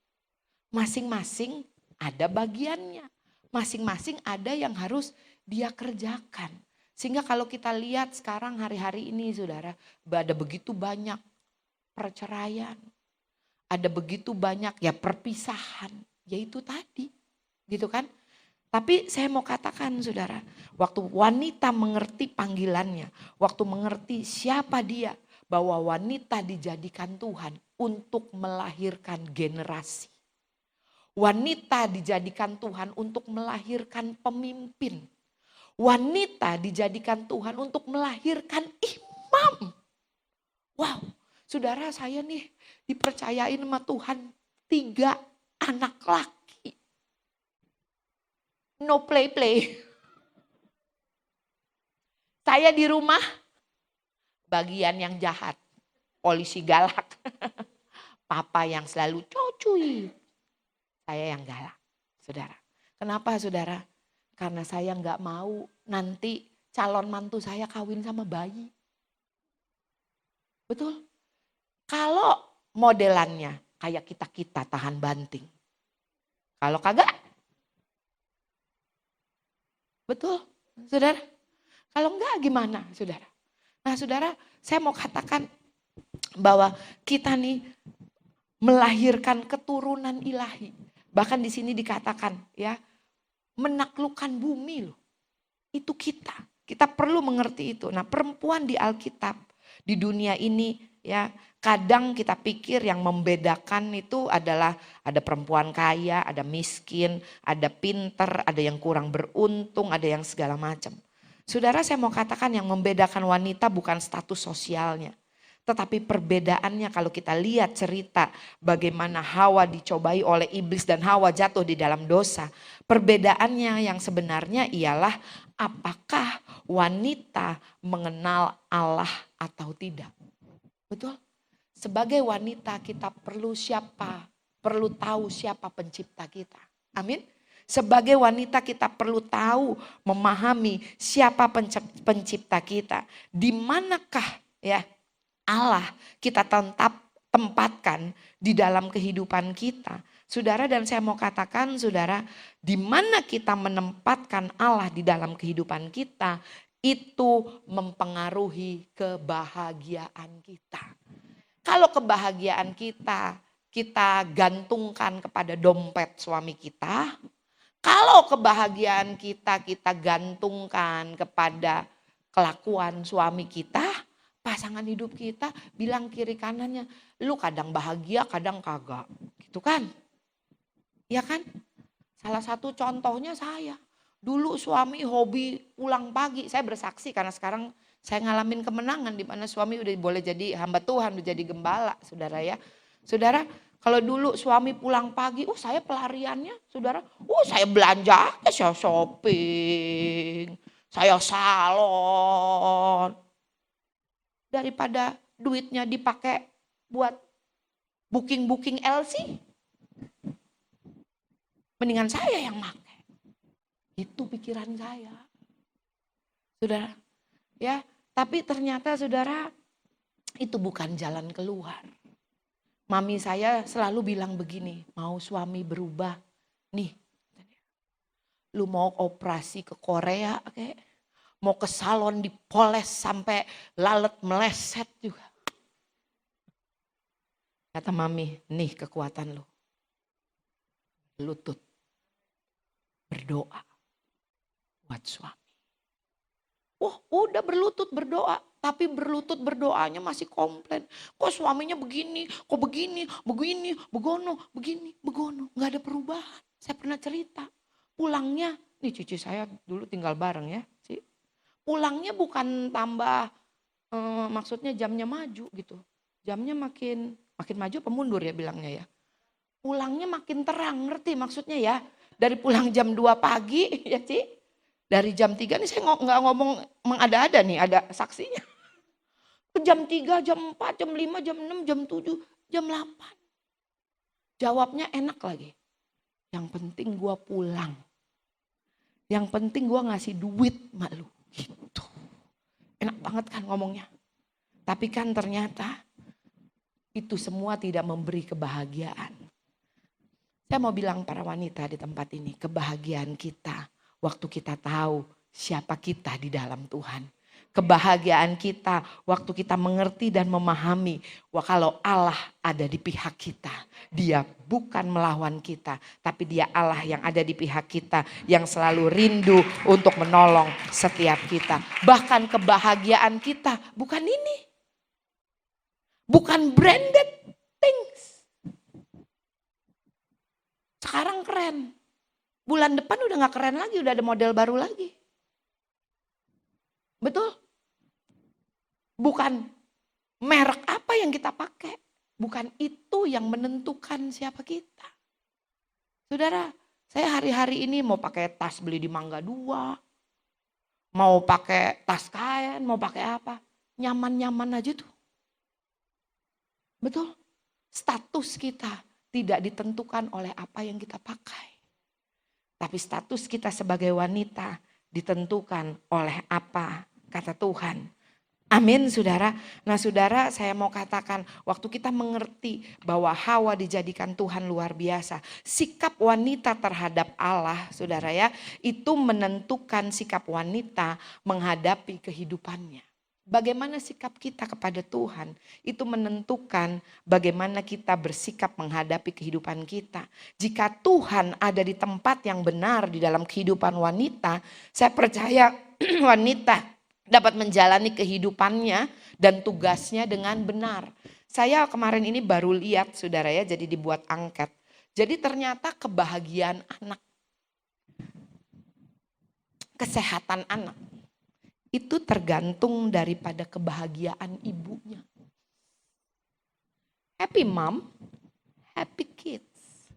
Masing-masing ada bagiannya. Masing-masing ada yang harus dia kerjakan. Sehingga kalau kita lihat sekarang hari-hari ini saudara, ada begitu banyak perceraian. Ada begitu banyak ya perpisahan. Yaitu tadi gitu kan. Tapi saya mau katakan saudara, waktu wanita mengerti panggilannya, waktu mengerti siapa dia, bahwa wanita dijadikan Tuhan untuk melahirkan generasi. Wanita dijadikan Tuhan untuk melahirkan pemimpin. Wanita dijadikan Tuhan untuk melahirkan imam. Wow, saudara, saya nih dipercayain sama Tuhan 3 anak laki. No play-play. Saya di rumah bagian yang jahat, polisi galak. Papa yang selalu cucuy. Saya yang galak, saudara. Kenapa saudara? Karena saya nggak mau nanti calon mantu saya kawin sama bayi. Betul? Kalau modelannya kayak kita tahan banting. Kalau kagak, betul, saudara? Kalau enggak gimana, saudara? Nah, saudara, saya mau katakan bahwa kita nih melahirkan keturunan ilahi. Bahkan di sini dikatakan ya, menaklukkan bumi loh. Itu kita. Kita perlu mengerti itu. Nah, perempuan di Alkitab, di dunia ini ya, kadang kita pikir yang membedakan itu adalah ada perempuan kaya, ada miskin, ada pinter, ada yang kurang beruntung, ada yang segala macam. Saudara, saya mau katakan yang membedakan wanita bukan status sosialnya. Tetapi perbedaannya kalau kita lihat cerita bagaimana Hawa dicobai oleh iblis dan Hawa jatuh di dalam dosa. Perbedaannya yang sebenarnya ialah apakah wanita mengenal Allah atau tidak. Betul? Sebagai wanita kita perlu tahu siapa pencipta kita. Amin. Sebagai wanita kita perlu tahu, memahami siapa pencipta kita. Di manakah ya Allah kita tempatkan di dalam kehidupan kita. Saudara, dan saya mau katakan saudara, di mana kita menempatkan Allah di dalam kehidupan kita, itu mempengaruhi kebahagiaan kita. Kalau kebahagiaan kita gantungkan kepada dompet suami kita, Kalau kebahagiaan kita gantungkan kepada kelakuan suami kita, pasangan hidup kita, bilang kiri kanannya, lu kadang bahagia, kadang kagak. Gitu kan? Ya kan? Salah satu contohnya saya. Dulu suami hobi pulang pagi, saya bersaksi karena sekarang saya ngalamin kemenangan di mana suami udah boleh jadi hamba Tuhan, udah jadi gembala, saudara ya. Saudara, kalau dulu suami pulang pagi, saya pelariannya, saudara, saya belanja, saya shopping, saya salon. Daripada duitnya dipakai buat booking LC, mendingan saya yang pakai. Itu pikiran saya. Saudara, ya, tapi ternyata saudara itu bukan jalan keluar. Mami saya selalu bilang begini, mau suami berubah, nih, lu mau operasi ke Korea, kayak mau ke salon dipoles sampai lalat meleset juga. Kata mami, nih kekuatan lu. Lutut. Berdoa buat suami. Udah berlutut berdoa, tapi berlutut berdoanya masih komplain. Kok suaminya begini, kok begini, begono, begini, begono. Gak ada perubahan. Saya pernah cerita, pulangnya, nih cucu saya dulu tinggal bareng ya. Pulangnya bukan tambah, maksudnya jamnya maju gitu. Jamnya makin maju apa mundur ya bilangnya ya. Pulangnya makin terang, ngerti maksudnya ya. Dari pulang jam 2 pagi ya Ci. Dari jam 3 nih saya nggak ngomong mengada-ada nih, ada saksinya. Jam 3, jam 4, jam 5, jam 6, jam 7, jam 8. Jawabnya enak lagi. Yang penting gua pulang. Yang penting gua ngasih duit mak lu. Gitu. Enak banget kan ngomongnya. Tapi kan ternyata itu semua tidak memberi kebahagiaan. Saya mau bilang para wanita di tempat ini, kebahagiaan kita waktu kita tahu siapa kita di dalam Tuhan. Kebahagiaan kita waktu kita mengerti dan memahami kalau Allah ada di pihak kita. Dia bukan melawan kita, tapi dia Allah yang ada di pihak kita, yang selalu rindu untuk menolong setiap kita. Bahkan kebahagiaan kita bukan ini. Bukan branded things. Sekarang keren. Bulan depan udah gak keren lagi, udah ada model baru lagi. Betul? Bukan merek apa yang kita pakai. Bukan itu yang menentukan siapa kita. Saudara, saya hari-hari ini mau pakai tas beli di Mangga 2. Mau pakai tas kain, mau pakai apa. Nyaman-nyaman aja tuh. Betul? Status kita tidak ditentukan oleh apa yang kita pakai. Tapi status kita sebagai wanita ditentukan oleh apa kata Tuhan. Amin saudara. Nah saudara, saya mau katakan waktu kita mengerti bahwa Hawa dijadikan Tuhan luar biasa. Sikap wanita terhadap Allah saudara ya, itu menentukan sikap wanita menghadapi kehidupannya. Bagaimana sikap kita kepada Tuhan itu menentukan bagaimana kita bersikap menghadapi kehidupan kita. Jika Tuhan ada di tempat yang benar di dalam kehidupan wanita, saya percaya wanita dapat menjalani kehidupannya dan tugasnya dengan benar. Saya kemarin ini baru lihat saudara ya, jadi dibuat angket. Jadi ternyata kebahagiaan anak, kesehatan anak, itu tergantung daripada kebahagiaan ibunya. Happy mom, happy kids.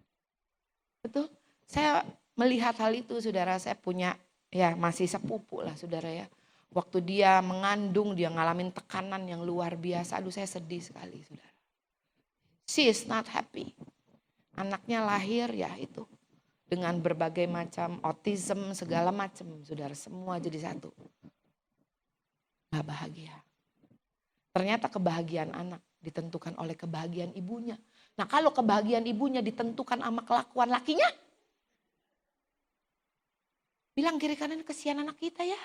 Betul? Saya melihat hal itu saudara, saya punya ya masih sepupu lah saudara ya. Waktu dia mengandung dia ngalamin tekanan yang luar biasa. Aduh saya sedih sekali saudara. She is not happy. Anaknya lahir ya itu. Dengan berbagai macam autism segala macam saudara. Semua jadi satu. Gak bahagia. Ternyata kebahagiaan anak ditentukan oleh kebahagiaan ibunya. Nah kalau kebahagiaan ibunya ditentukan sama kelakuan lakinya. Bilang kiri kanan kesian anak kita ya.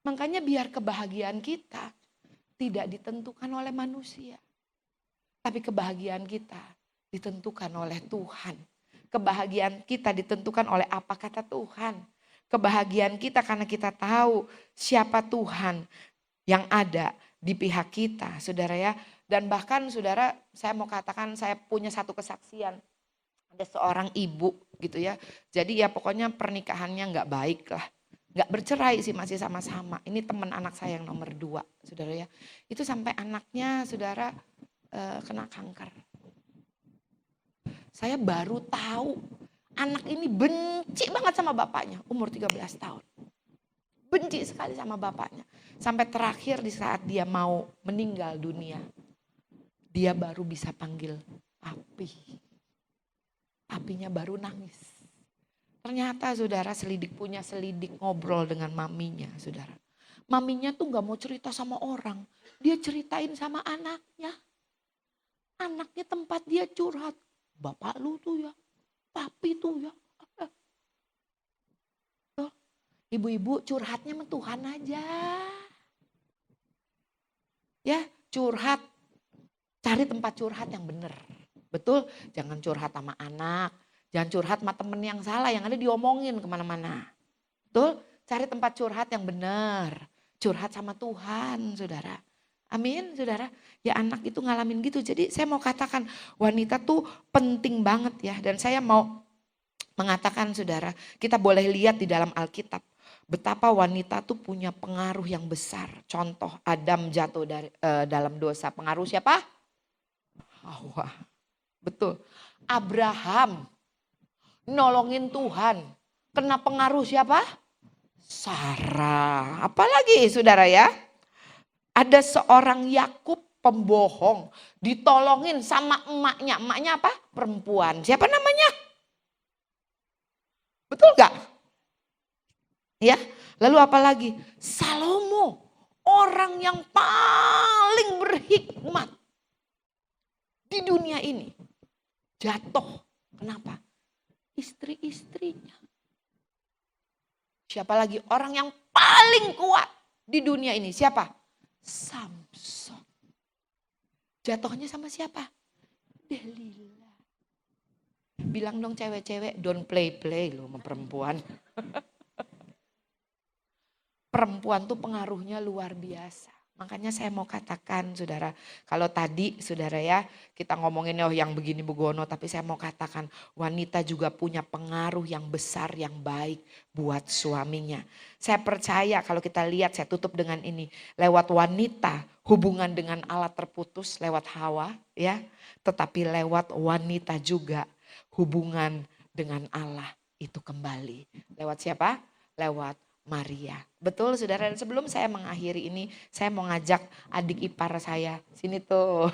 Makanya biar kebahagiaan kita tidak ditentukan oleh manusia. Tapi kebahagiaan kita ditentukan oleh Tuhan. Kebahagiaan kita ditentukan oleh apa kata Tuhan. Kebahagiaan kita karena kita tahu siapa Tuhan yang ada di pihak kita, saudara ya. Dan bahkan saudara, saya mau katakan saya punya satu kesaksian. Ada seorang ibu gitu ya. Jadi ya pokoknya pernikahannya nggak baik lah. Nggak bercerai sih, masih sama-sama. Ini teman anak saya yang nomor 2, saudara ya. Itu sampai anaknya saudara kena kanker. Saya baru tahu anak ini benci banget sama bapaknya, umur 13 tahun. Benci sekali sama bapaknya. Sampai terakhir di saat dia mau meninggal dunia, dia baru bisa panggil papi. Papinya baru nangis. Ternyata saudara punya selidik ngobrol dengan maminya saudara. Maminya tuh gak mau cerita sama orang. Dia ceritain sama anaknya. Anaknya tempat dia curhat. Bapak lu tuh ya, papi tuh ya. Ibu-ibu curhatnya sama Tuhan aja. Ya curhat, cari tempat curhat yang benar. Betul, jangan curhat sama anak. Jangan curhat sama temen yang salah, yang ada diomongin kemana-mana. Betul, cari tempat curhat yang benar. Curhat sama Tuhan saudara. Amin saudara, ya anak itu ngalamin gitu. Jadi saya mau katakan wanita tuh penting banget ya. Dan saya mau mengatakan saudara, kita boleh lihat di dalam Alkitab. Betapa wanita tuh punya pengaruh yang besar. Contoh Adam jatuh dalam dosa. Pengaruh siapa? Hawa. Betul. Abraham nolongin Tuhan. Kena pengaruh siapa? Sarah. Apalagi saudara ya. Ada seorang Yakub pembohong, ditolongin sama emaknya. Emaknya apa? Perempuan. Siapa namanya? Betul gak? Ya, lalu apa lagi? Salomo, orang yang paling berhikmat di dunia ini. Jatuh. Kenapa? Istri-istrinya. Siapa lagi? Orang yang paling kuat di dunia ini. Siapa? Samson. Jatuhnya sama siapa? Delila. Bilang dong cewek-cewek, don't play loh sama perempuan. Perempuan tuh pengaruhnya luar biasa. Makanya saya mau katakan saudara, kalau tadi saudara ya kita ngomongin yang begini begono, tapi saya mau katakan wanita juga punya pengaruh yang besar yang baik buat suaminya. Saya percaya kalau kita lihat, saya tutup dengan ini, lewat wanita hubungan dengan Allah terputus lewat Hawa ya, tetapi lewat wanita juga hubungan dengan Allah itu kembali. Lewat siapa? Lewat Maria. Betul saudara, dan sebelum saya mengakhiri ini, saya mau ngajak adik ipar saya, sini tuh,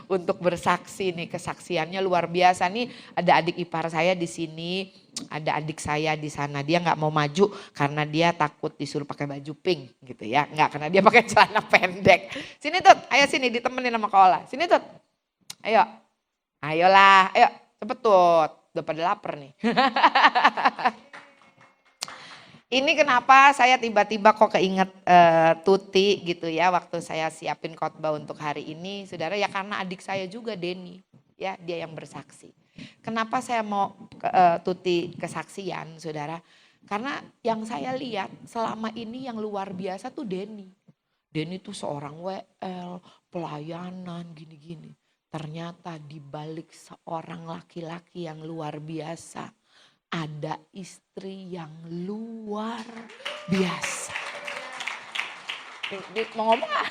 untuk bersaksi nih, kesaksiannya luar biasa nih. Ada adik ipar saya di sini, ada adik saya di sana. Dia nggak mau maju karena dia takut disuruh pakai baju pink gitu ya, nggak, karena dia pakai celana pendek. Sini Tut, ayo sini ditemenin sama Kaola. Sini Tut, ayo, ayolah, ayo cepet Tut, udah pada lapar nih. Ini kenapa saya tiba-tiba kok keinget Tuti gitu ya waktu saya siapin khotbah untuk hari ini saudara, ya karena adik saya juga Denny ya, dia yang bersaksi. Kenapa saya mau Tuti kesaksian saudara? Karena yang saya lihat selama ini yang luar biasa tuh Denny. Denny tuh seorang WL, pelayanan gini-gini. Ternyata di balik seorang laki-laki yang luar biasa, ada istri yang luar biasa. Mau ngomong gak?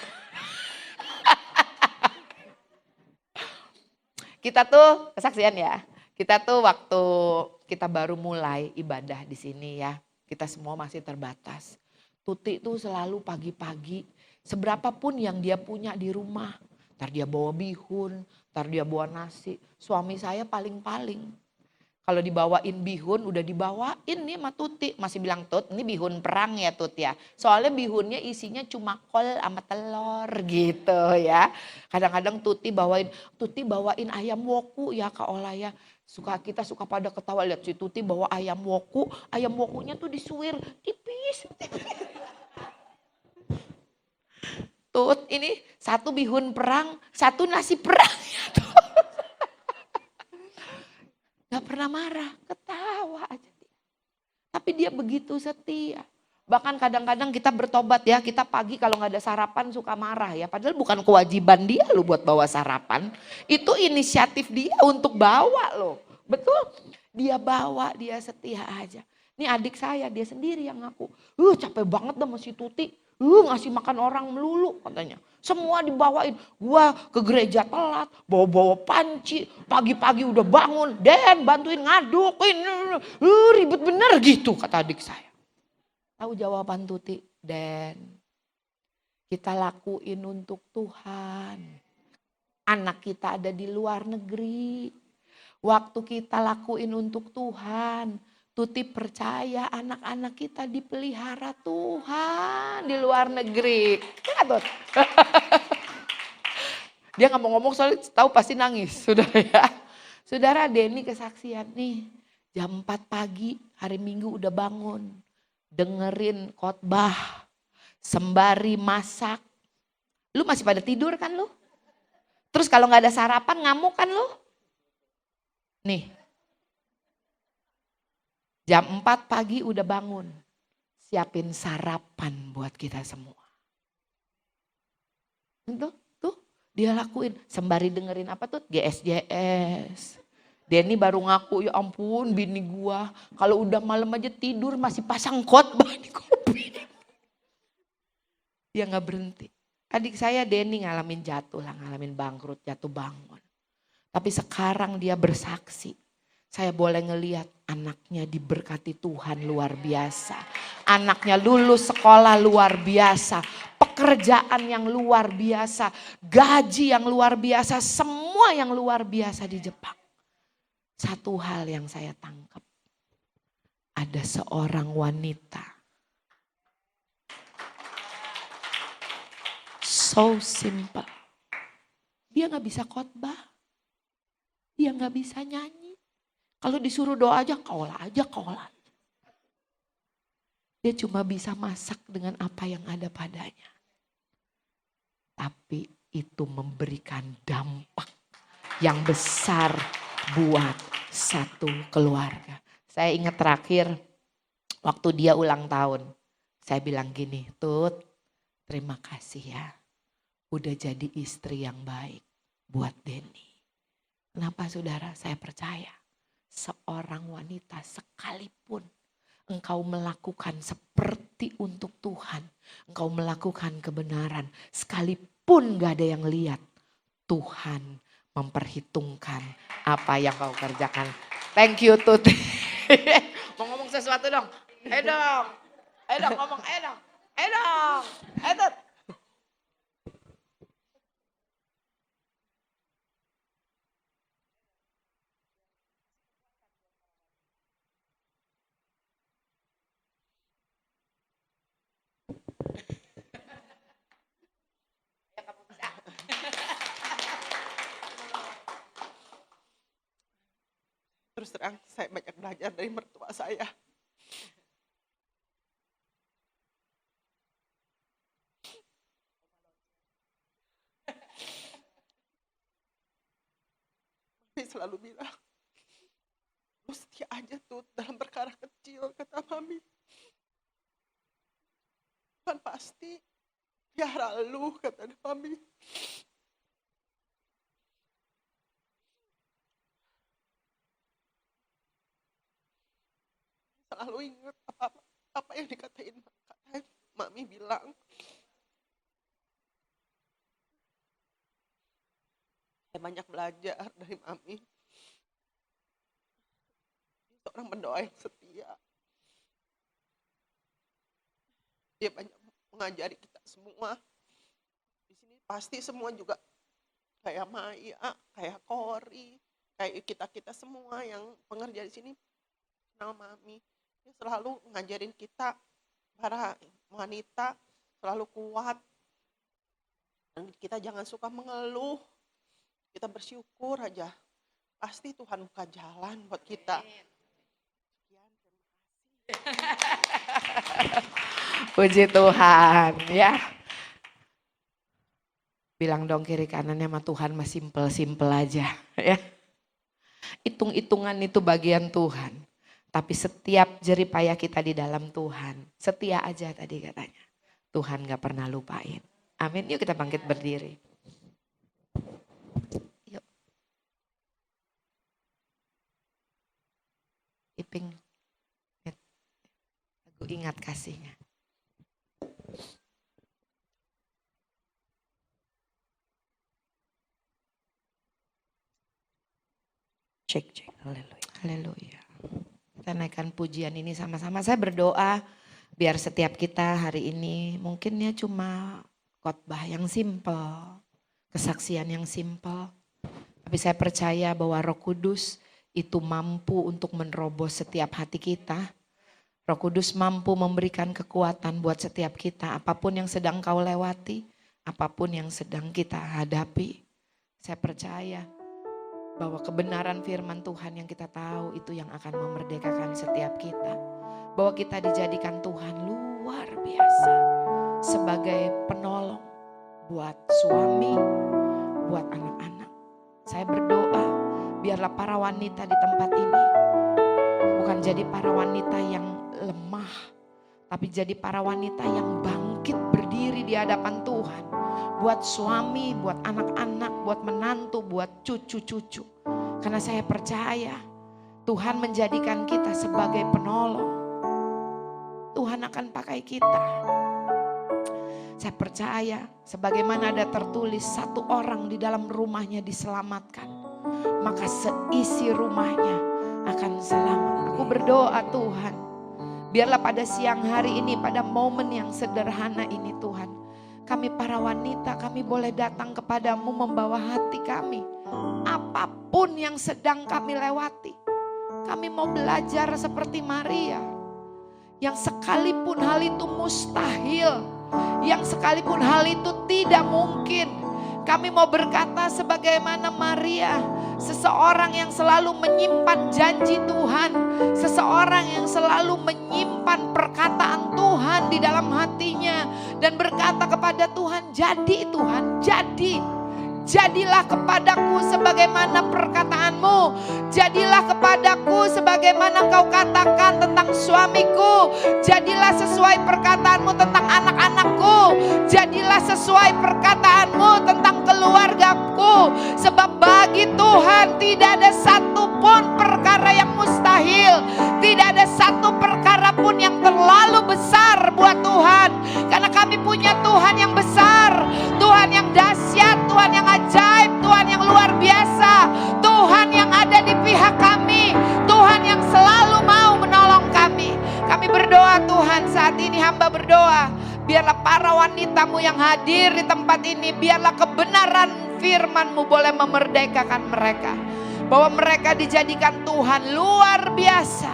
Kita tuh kesaksian ya. Kita tuh waktu kita baru mulai ibadah di sini ya, kita semua masih terbatas. Tuti tuh selalu pagi-pagi, seberapapun yang dia punya di rumah, ntar dia bawa bihun, ntar dia bawa nasi. Suami saya paling-paling. Kalau dibawain bihun, udah dibawain nih sama Tuti. Masih bilang, Tut ini bihun perang ya Tut ya. Soalnya bihunnya isinya cuma kol sama telur gitu ya. Kadang-kadang Tuti bawain ayam woku ya Kak Ola ya. Kita suka pada ketawa, lihat si Tuti bawa ayam wokunya tuh disuir tipis. Tut ini satu bihun perang, satu nasi perang ya Tut. Gak pernah marah, ketawa aja dia. Tapi dia begitu setia. Bahkan kadang-kadang kita bertobat ya, kita pagi kalau nggak ada sarapan suka marah ya. Padahal bukan kewajiban dia loh buat bawa sarapan. Itu inisiatif dia untuk bawa loh. Betul? Dia bawa, dia setia aja. Ini adik saya, dia sendiri yang ngaku. Capek banget dah sama si Tuti. Ngasih makan orang melulu katanya. Semua dibawain. Gua ke gereja telat, bawa-bawa panci. Pagi-pagi udah bangun, Den bantuin ngadukin. Ribet bener gitu kata adik saya. Tahu jawaban Tuti? Den, kita lakuin untuk Tuhan. Anak kita ada di luar negeri. Waktu kita lakuin untuk Tuhan, Tuti percaya anak-anak kita dipelihara Tuhan di luar negeri. Ya, Tut? Dia nggak mau ngomong soalnya tahu pasti nangis, saudara ya. Saudara Denny kesaksian nih, jam 4 pagi hari Minggu udah bangun. Dengerin khotbah, sembari masak. Lu masih pada tidur kan lu? Terus kalau nggak ada sarapan ngamuk kan lu? Nih, jam 4 pagi udah bangun, siapin sarapan buat kita semua. Tuh, dia lakuin sembari dengerin apa tuh? GSJS. Denny baru ngaku, ya ampun bini gua kalau udah malam aja tidur masih pasang khotbah di kuping. Dia gak berhenti. Adik saya Denny ngalamin jatuh lah, ngalamin bangkrut, jatuh bangun. Tapi sekarang dia bersaksi. Saya boleh ngelihat anaknya diberkati Tuhan luar biasa. Anaknya lulus sekolah luar biasa. Pekerjaan yang luar biasa. Gaji yang luar biasa. Semua yang luar biasa di Jepang. Satu hal yang saya tangkap. Ada seorang wanita. So simple. Dia gak bisa khotbah. Dia gak bisa nyanyi. Kalau disuruh doa aja, kaulah aja. Dia cuma bisa masak dengan apa yang ada padanya. Tapi itu memberikan dampak yang besar buat satu keluarga. Saya ingat terakhir waktu dia ulang tahun. Saya bilang gini, Tut, terima kasih ya. Udah jadi istri yang baik buat Denny. Kenapa saudara? Saya percaya. Seorang wanita sekalipun engkau melakukan seperti untuk Tuhan. Engkau melakukan kebenaran. Sekalipun gak ada yang lihat. Tuhan memperhitungkan apa yang kau kerjakan. Thank you Tuti. Mau ngomong sesuatu dong? Dong. Ngomong. Dong. Tut. Terus terang saya banyak belajar dari mertua saya. Mami selalu bilang, lu setia aja tuh dalam perkara kecil, kata Mami. Kan pasti pelihara lu, kata Mami. Selalu ingat apa yang dikatain Mami bilang. Saya banyak belajar dari Mami. Seorang pendoa yang setia. Dia banyak mengajari kita semua. Di sini pasti semua juga kayak Maya, kayak Kori, kayak kita semua yang pengerja di sini kenal Mami. Dia selalu ngajarin kita, para wanita selalu kuat. Dan kita jangan suka mengeluh. Kita bersyukur aja. Pasti Tuhan buka jalan buat kita. Sekian, terima kasih. Puji Tuhan ya. Bilang dong kiri kanannya sama Tuhan mah simple-simple aja ya. hitung-hitungan itu bagian Tuhan. Tapi setiap jeripayah kita di dalam Tuhan, setia aja tadi katanya. Tuhan gak pernah lupain. Amin. Yuk kita bangkit berdiri. Yuk. Iping. Lagu ingat kasihnya. Cek. Haleluya. Haleluya. Kita naikkan pujian ini sama-sama. Saya berdoa biar setiap kita hari ini mungkinnya cuma khotbah yang simpel, kesaksian yang simpel. Tapi saya percaya bahwa Roh Kudus itu mampu untuk menerobos setiap hati kita. Roh Kudus mampu memberikan kekuatan buat setiap kita. Apapun yang sedang kau lewati, apapun yang sedang kita hadapi. Saya percaya bahwa kebenaran firman Tuhan yang kita tahu itu yang akan memerdekakan setiap kita. Bahwa kita dijadikan Tuhan luar biasa sebagai penolong buat suami, buat anak-anak. Saya berdoa biarlah para wanita di tempat ini bukan jadi para wanita yang lemah, tapi jadi para wanita yang bangkit berdiri di hadapan Tuhan. Buat suami, buat anak-anak, buat menantu, buat cucu-cucu. Karena saya percaya Tuhan menjadikan kita sebagai penolong. Tuhan akan pakai kita. Saya percaya sebagaimana ada tertulis satu orang di dalam rumahnya diselamatkan, maka seisi rumahnya akan selamat. Aku berdoa Tuhan, biarlah pada siang hari ini, pada momen yang sederhana ini Tuhan, kami para wanita, kami boleh datang kepadamu membawa hati kami. Apapun yang sedang kami lewati, kami mau belajar seperti Maria. Yang sekalipun hal itu mustahil, yang sekalipun hal itu tidak mungkin, kami mau berkata sebagaimana Maria, seseorang yang selalu menyimpan janji Tuhan, seseorang yang selalu menyimpan perkataan Tuhan di dalam hatinya dan berkata kepada Tuhan, jadi Tuhan, jadilah kepadaku sebagaimana perkataanmu. Jadilah kepadaku sebagaimana kau katakan tentang suamiku. Jadilah sesuai perkataanmu tentang anak-anakku. Jadilah sesuai perkataanmu tentang keluargaku. Sebab bagi Tuhan tidak ada satupun perkara yang mustahil. Tidak ada satu perkara pun yang terlalu besar buat Tuhan. Karena kami punya Tuhan yang besar, Tuhan yang dahsyat, Tuhan yang ajaib, Tuhan yang luar biasa, Tuhan yang ada di pihak kami, Tuhan yang selalu mau menolong kami. Kami berdoa Tuhan, saat ini hamba berdoa, biarlah para wanitamu yang hadir di tempat ini, biarlah kebenaran firman-Mu boleh memerdekakan mereka. Bahwa mereka dijadikan Tuhan luar biasa,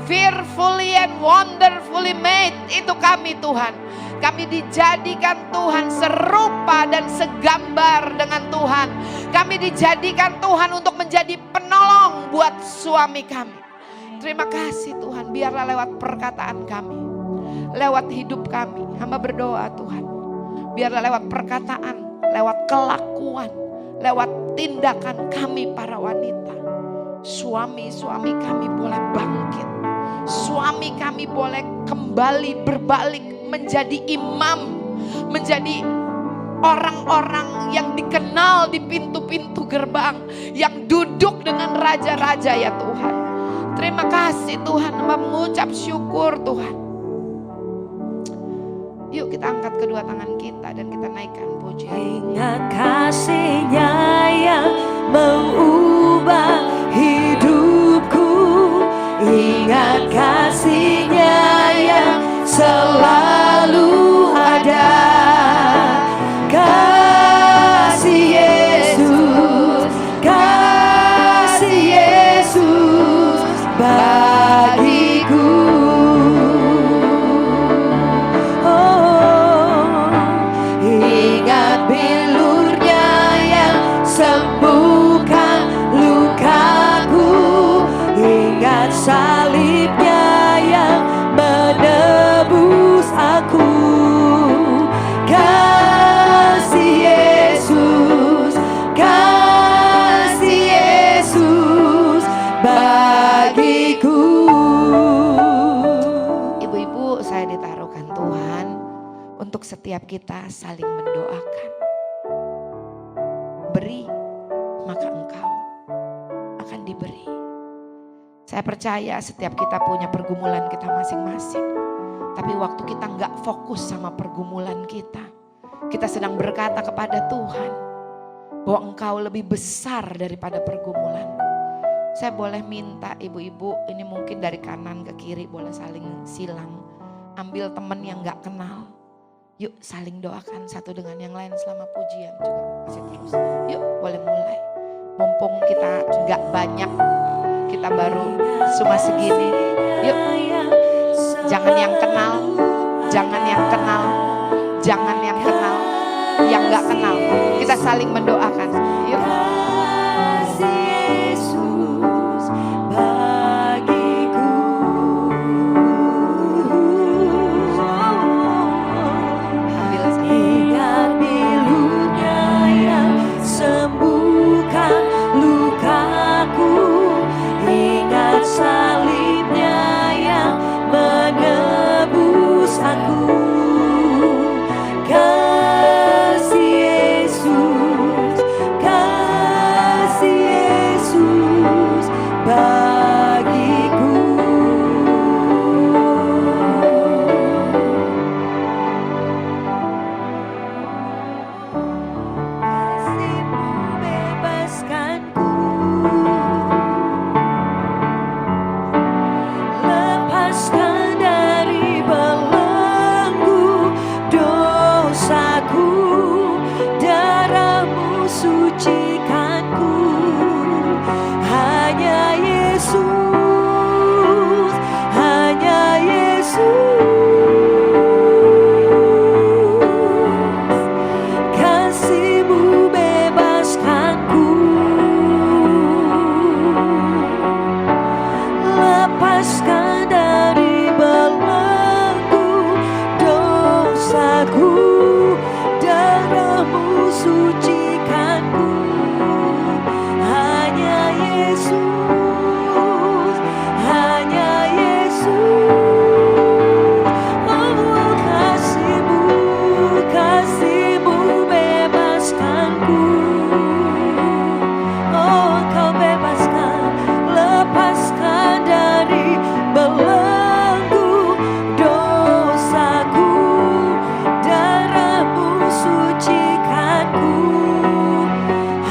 fearfully and wonderfully made, itu kami Tuhan. Kami dijadikan Tuhan serupa dan segambar dengan Tuhan. Kami dijadikan Tuhan untuk menjadi penolong buat suami kami. Terima kasih Tuhan, biarlah lewat perkataan kami, lewat hidup kami, hamba berdoa Tuhan, biarlah lewat perkataan, lewat kelakuan, lewat tindakan kami para wanita, suami-suami kami boleh bangkit, suami kami boleh kembali berbalik menjadi imam, menjadi orang-orang yang dikenal di pintu-pintu gerbang, yang duduk dengan raja-raja ya Tuhan. Terima kasih Tuhan, mengucap syukur Tuhan. Yuk kita angkat kedua tangan kita dan kita naikkan pujian. Ingat kasih-Nya yang mengubah hidupku, ingat kasih-Nya yang selalu ada. Kasih Yesus, kasih Yesus bagiku. Oh, ingat bilur-Nya yang sembuhkan lukaku, ingat salib-Nya yang menebus aku. Kasih Yesus, kasih Yesus untuk setiap kita saling mendoakan. Beri, maka engkau akan diberi. Saya percaya setiap kita punya pergumulan kita masing-masing. Tapi waktu kita nggak fokus sama pergumulan kita sedang berkata kepada Tuhan bahwa engkau lebih besar daripada pergumulanku. Saya boleh minta ibu-ibu, ini mungkin dari kanan ke kiri boleh saling silang. Ambil teman yang gak kenal. Yuk saling doakan satu dengan yang lain selama pujian juga. Masih terus. Yuk boleh mulai. Mumpung kita gak banyak, kita baru cuma segini. Yuk jangan yang kenal, jangan yang kenal, jangan yang kenal, yang gak kenal. Kita saling mendoakan. Yuk. Yesus bagiku, Ambil satu. ingat bilurnya yang sembuhkan lukaku, ingat salibnya yang menebus aku. Kasih Yesus, kasih Yesus bagiku. Kasih-Mu bebaskanku, lepaskan dari belenggu dosaku, darah-Mu sucikanku. Hanya Yesus, hanya Yesus, kasih-Mu bebaskanku, lepaskan dari belenggu dosaku, darah-Mu sucikanku. Hanya Yesus, hanya Yesus, oh kasih-Mu, kasih-Mu bebaskanku. Oh Kau bebaskan, lepaskan dari belenggu dosaku, darah-Mu sucikanku.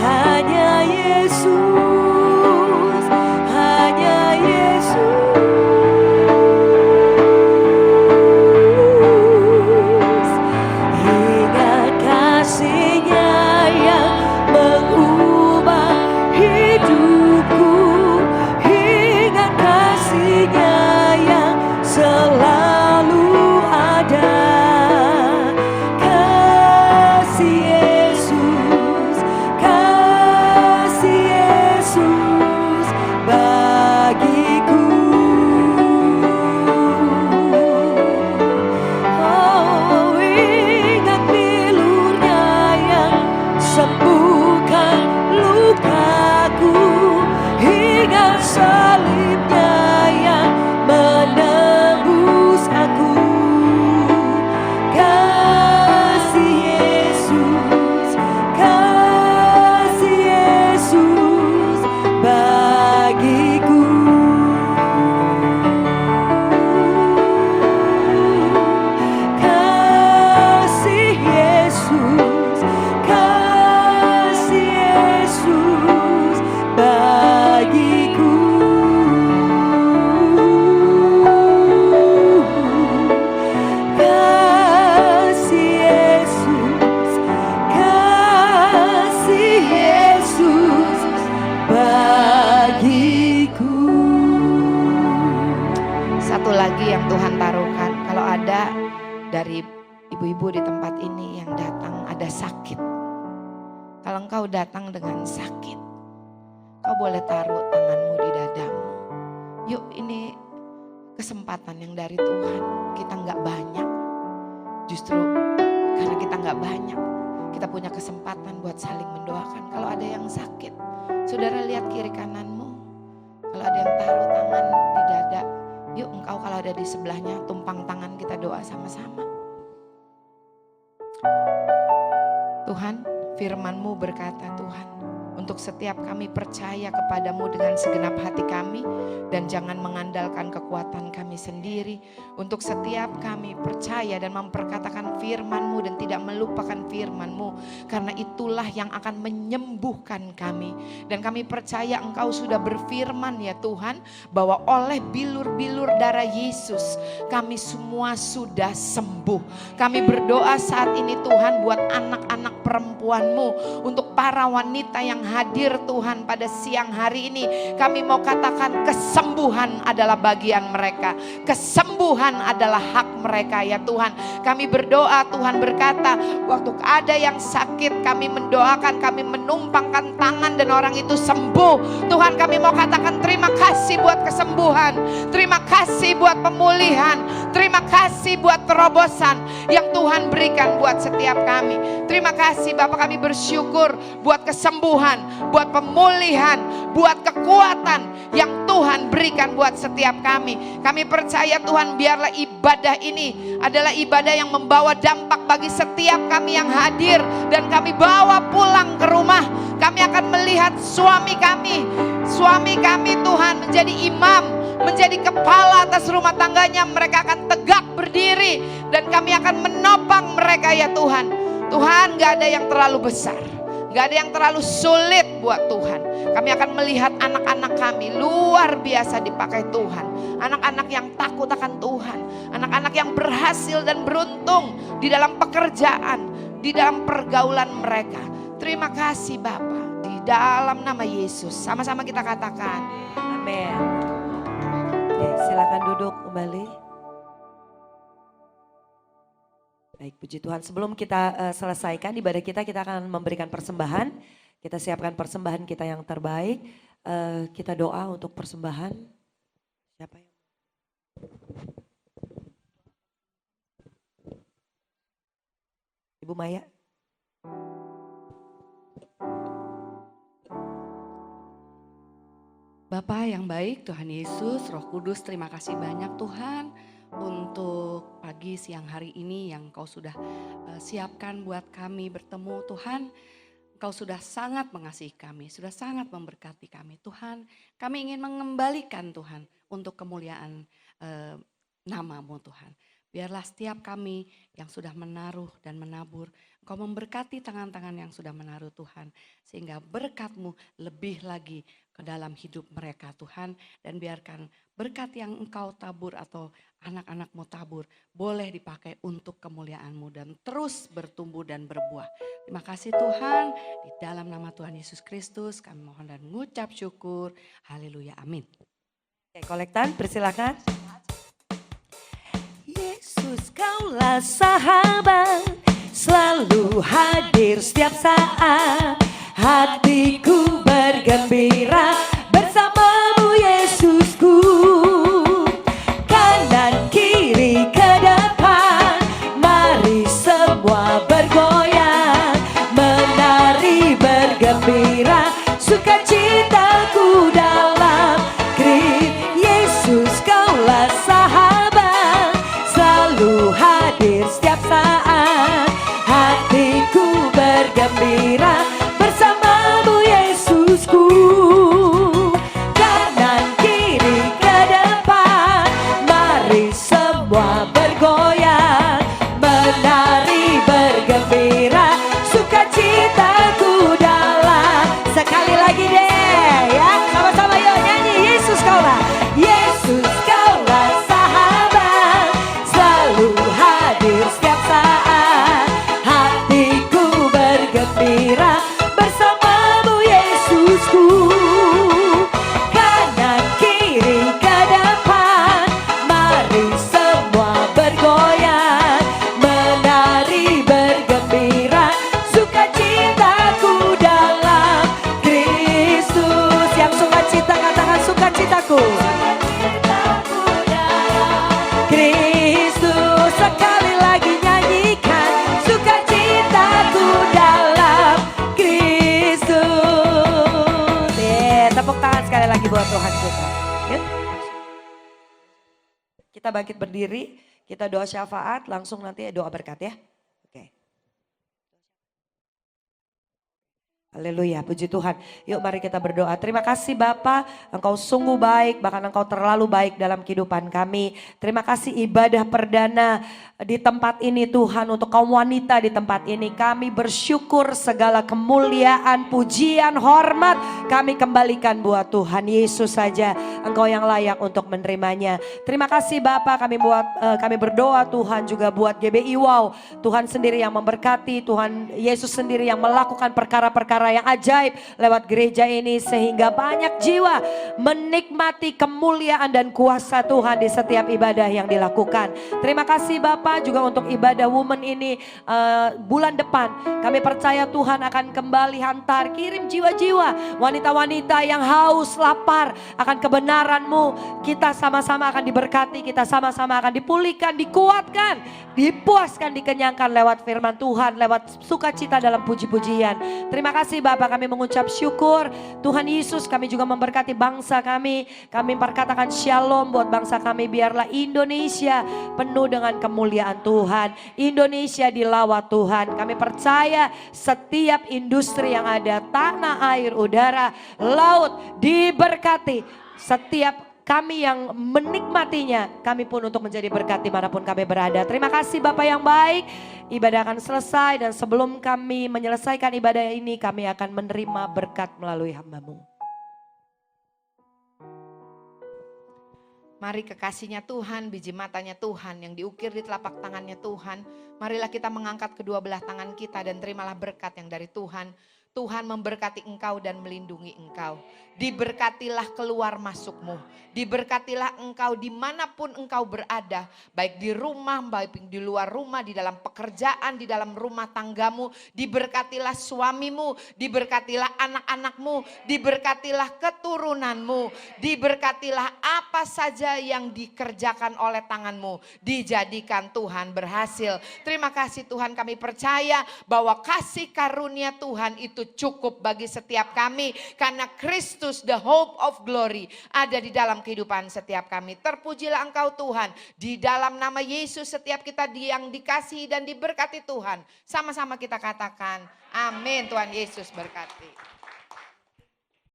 Hanya Yesus, hanya Yesus, ingat kasih-Nya yang mengubah hidupku, ingat kasih-Nya yang selalu ada. Kasih Yesus, kasih Yesus bagiku. Oh ingat bilurnya yang sembuhkan lukaku, ingat salibnya yang menebus aku. Kasih Yesus, kasih Yesus bagiku. Kasih Yesus, kasih Yesus bagiku. Kasih Yesus, kasih Yesus bagiku. Satu lagi yang Tuhan taruhkan, kalau ada dari ibu-ibu di tempat ini yang datang ada sakit. Kalau engkau datang dengan sakit, kau boleh taruh tanganmu di dadamu. Yuk ini kesempatan yang dari Tuhan. Kita nggak banyak, justru karena kita nggak banyak, kita punya kesempatan buat saling mendoakan. Kalau ada yang sakit, saudara lihat kiri kananmu. Kalau ada yang taruh tangan di dada, yuk engkau kalau ada di sebelahnya tumpang tangan kita doa sama-sama. Tuhan, firman-Mu berkata Tuhan, untuk setiap kami percaya kepadamu dengan segenap hati kami dan jangan mengandalkan kekuatan kami sendiri. Untuk setiap kami percaya dan memperkatakan firman-Mu dan tidak melupakan firman-Mu, karena itulah yang akan menyembuhkan kami. Dan kami percaya Engkau sudah berfirman ya Tuhan, bahwa oleh bilur-bilur darah Yesus kami semua sudah sembuh. Kami berdoa saat ini Tuhan buat anak-anak perempuan-Mu, untuk para wanita yang hadir Tuhan pada siang hari ini. Kami mau katakan kesembuhan adalah bagian mereka. Kesembuhan adalah hak mereka ya Tuhan. Kami berdoa Tuhan berkata, waktu ada yang sakit kami mendoakan, kami menumpangkan tangan dan orang itu sembuh. Tuhan kami mau katakan terima kasih buat kesembuhan. Terima kasih buat pemulihan. Terima kasih buat terobosan yang Tuhan berikan buat setiap kami. Terima kasih Bapak, kami bersyukur buat kesembuhan, buat pemulihan, buat kekuatan yang Tuhan berikan buat setiap kami. Kami percaya Tuhan, biarlah ibadah ini adalah ibadah yang membawa dampak bagi setiap kami yang hadir. Dan kami bawa pulang ke rumah, kami akan melihat suami kami Tuhan menjadi imam, menjadi kepala atas rumah tangganya. Mereka akan tegak berdiri dan kami akan menopang mereka ya Tuhan. Tuhan, gak ada yang terlalu besar, gak ada yang terlalu sulit buat Tuhan. Kami akan melihat anak-anak kami luar biasa dipakai Tuhan. Anak-anak yang takut akan Tuhan, anak-anak yang berhasil dan beruntung di dalam pekerjaan, di dalam pergaulan mereka. Terima kasih Bapa, di dalam nama Yesus. Sama-sama kita katakan Amin. Oke, silakan duduk kembali. Baik, puji Tuhan. Sebelum kita selesaikan ibadah kita akan memberikan persembahan. Kita siapkan persembahan kita yang terbaik. Kita doa untuk persembahan. Siapa yang? Ibu Maya. Bapa yang baik, Tuhan Yesus, Roh Kudus, terima kasih banyak Tuhan untuk pagi siang hari ini yang Kau sudah siapkan buat kami bertemu Tuhan. Kau sudah sangat mengasihi kami, sudah sangat memberkati kami Tuhan. Kami ingin mengembalikan Tuhan untuk kemuliaan nama-Mu Tuhan. Biarlah setiap kami yang sudah menaruh dan menabur, Engkau memberkati tangan-tangan yang sudah menaruh Tuhan. Sehingga berkat-Mu lebih lagi ke dalam hidup mereka Tuhan. Dan biarkan berkat yang Engkau tabur atau anak-anak-Mu tabur boleh dipakai untuk kemuliaan-Mu dan terus bertumbuh dan berbuah. Terima kasih Tuhan, di dalam nama Tuhan Yesus Kristus kami mohon dan mengucap syukur. Haleluya, amin. Oke, kolektan persilakan. Yesus Kaulah sahabat, selalu hadir setiap saat. Hatiku bergembira bersamamu Yesusku. Kanan kiri ke depan, mari semua bergoyang. Menari bergembira, sukacitaku dalam Kristus. Yesus Kaulah sahabat, selalu hadir setiap saat. Hatiku bergembira bersamamu Yesusku. Kanan kiri ke depan, mari semua bergoyang. Menari bergembira, sukacitaku dalam. Sekali lagi deh ya, sama-sama yuk nyanyi. Yesus Kaulah, Yesus Kaulah sahabat, selalu hadir setiap saat. Hatiku bergembira bersamamu Yesusku. Kanan kiri ke depan, mari semua bergoyang. Menari bergembira, sukacitaku dalam Kristus. Yang sukacita katakan sukacitaku. Kristus, sekali lagi nyanyikan sukacitaku dalam Kristus. Tepuk tangan sekali lagi buat Tuhan kita. Yuk. Kita bangkit berdiri, kita doa syafaat, langsung nanti doa berkat ya. Oke. Haleluya, puji Tuhan. Yuk mari kita berdoa. Terima kasih Bapa, Engkau sungguh baik, bahkan Engkau terlalu baik dalam kehidupan kami. Terima kasih ibadah perdana di tempat ini Tuhan, untuk kaum wanita di tempat ini. Kami bersyukur segala kemuliaan, pujian, hormat kami kembalikan buat Tuhan Yesus saja. Engkau yang layak untuk menerimanya. Terima kasih Bapa, kami berdoa Tuhan juga buat GBI Wow. Tuhan sendiri yang memberkati, Tuhan Yesus sendiri yang melakukan perkara-perkara yang ajaib lewat gereja ini, sehingga banyak jiwa menikmati kemuliaan dan kuasa Tuhan di setiap ibadah yang dilakukan. Terima kasih Bapak juga untuk ibadah woman ini bulan depan. Kami percaya Tuhan akan kembali hantar, kirim jiwa-jiwa wanita-wanita yang haus lapar akan kebenaran-Mu. Kita sama-sama akan diberkati, kita sama-sama akan dipulihkan, dikuatkan, dipuaskan, dikenyangkan lewat firman Tuhan, lewat sukacita dalam puji-pujian. Terima kasih Bapak, kami mengucap syukur. Tuhan Yesus, kami juga memberkati bangsa kami. Kami perkatakan shalom buat bangsa kami. Biarlah Indonesia penuh dengan kemuliaan Tuhan. Indonesia dilawat Tuhan. Kami percaya setiap industri yang ada, tanah, air, udara, laut diberkati. Setiap kami yang menikmatinya, kami pun untuk menjadi berkat dimanapun kami berada. Terima kasih Bapak yang baik. Ibadah akan selesai, dan sebelum kami menyelesaikan ibadah ini, kami akan menerima berkat melalui hamba-Mu. Mari kekasihnya Tuhan, biji matanya Tuhan yang diukir di telapak tangannya Tuhan. Marilah kita mengangkat kedua belah tangan kita dan terimalah berkat yang dari Tuhan. Tuhan memberkati engkau dan melindungi engkau. Diberkatilah keluar masukmu. Diberkatilah engkau dimanapun engkau berada. Baik di rumah, baik di luar rumah, di dalam pekerjaan, di dalam rumah tanggamu. Diberkatilah suamimu, diberkatilah anak-anakmu, diberkatilah keturunanmu. Diberkatilah apa saja yang dikerjakan oleh tanganmu. Dijadikan Tuhan berhasil. Terima kasih Tuhan, kami percaya bahwa kasih karunia Tuhan itu cukup bagi setiap kami. Karena Kristus the hope of glory ada di dalam kehidupan setiap kami. Terpujilah Engkau Tuhan. Di dalam nama Yesus setiap kita yang dikasihi dan diberkati Tuhan. Sama-sama kita katakan amin. Tuhan Yesus berkati.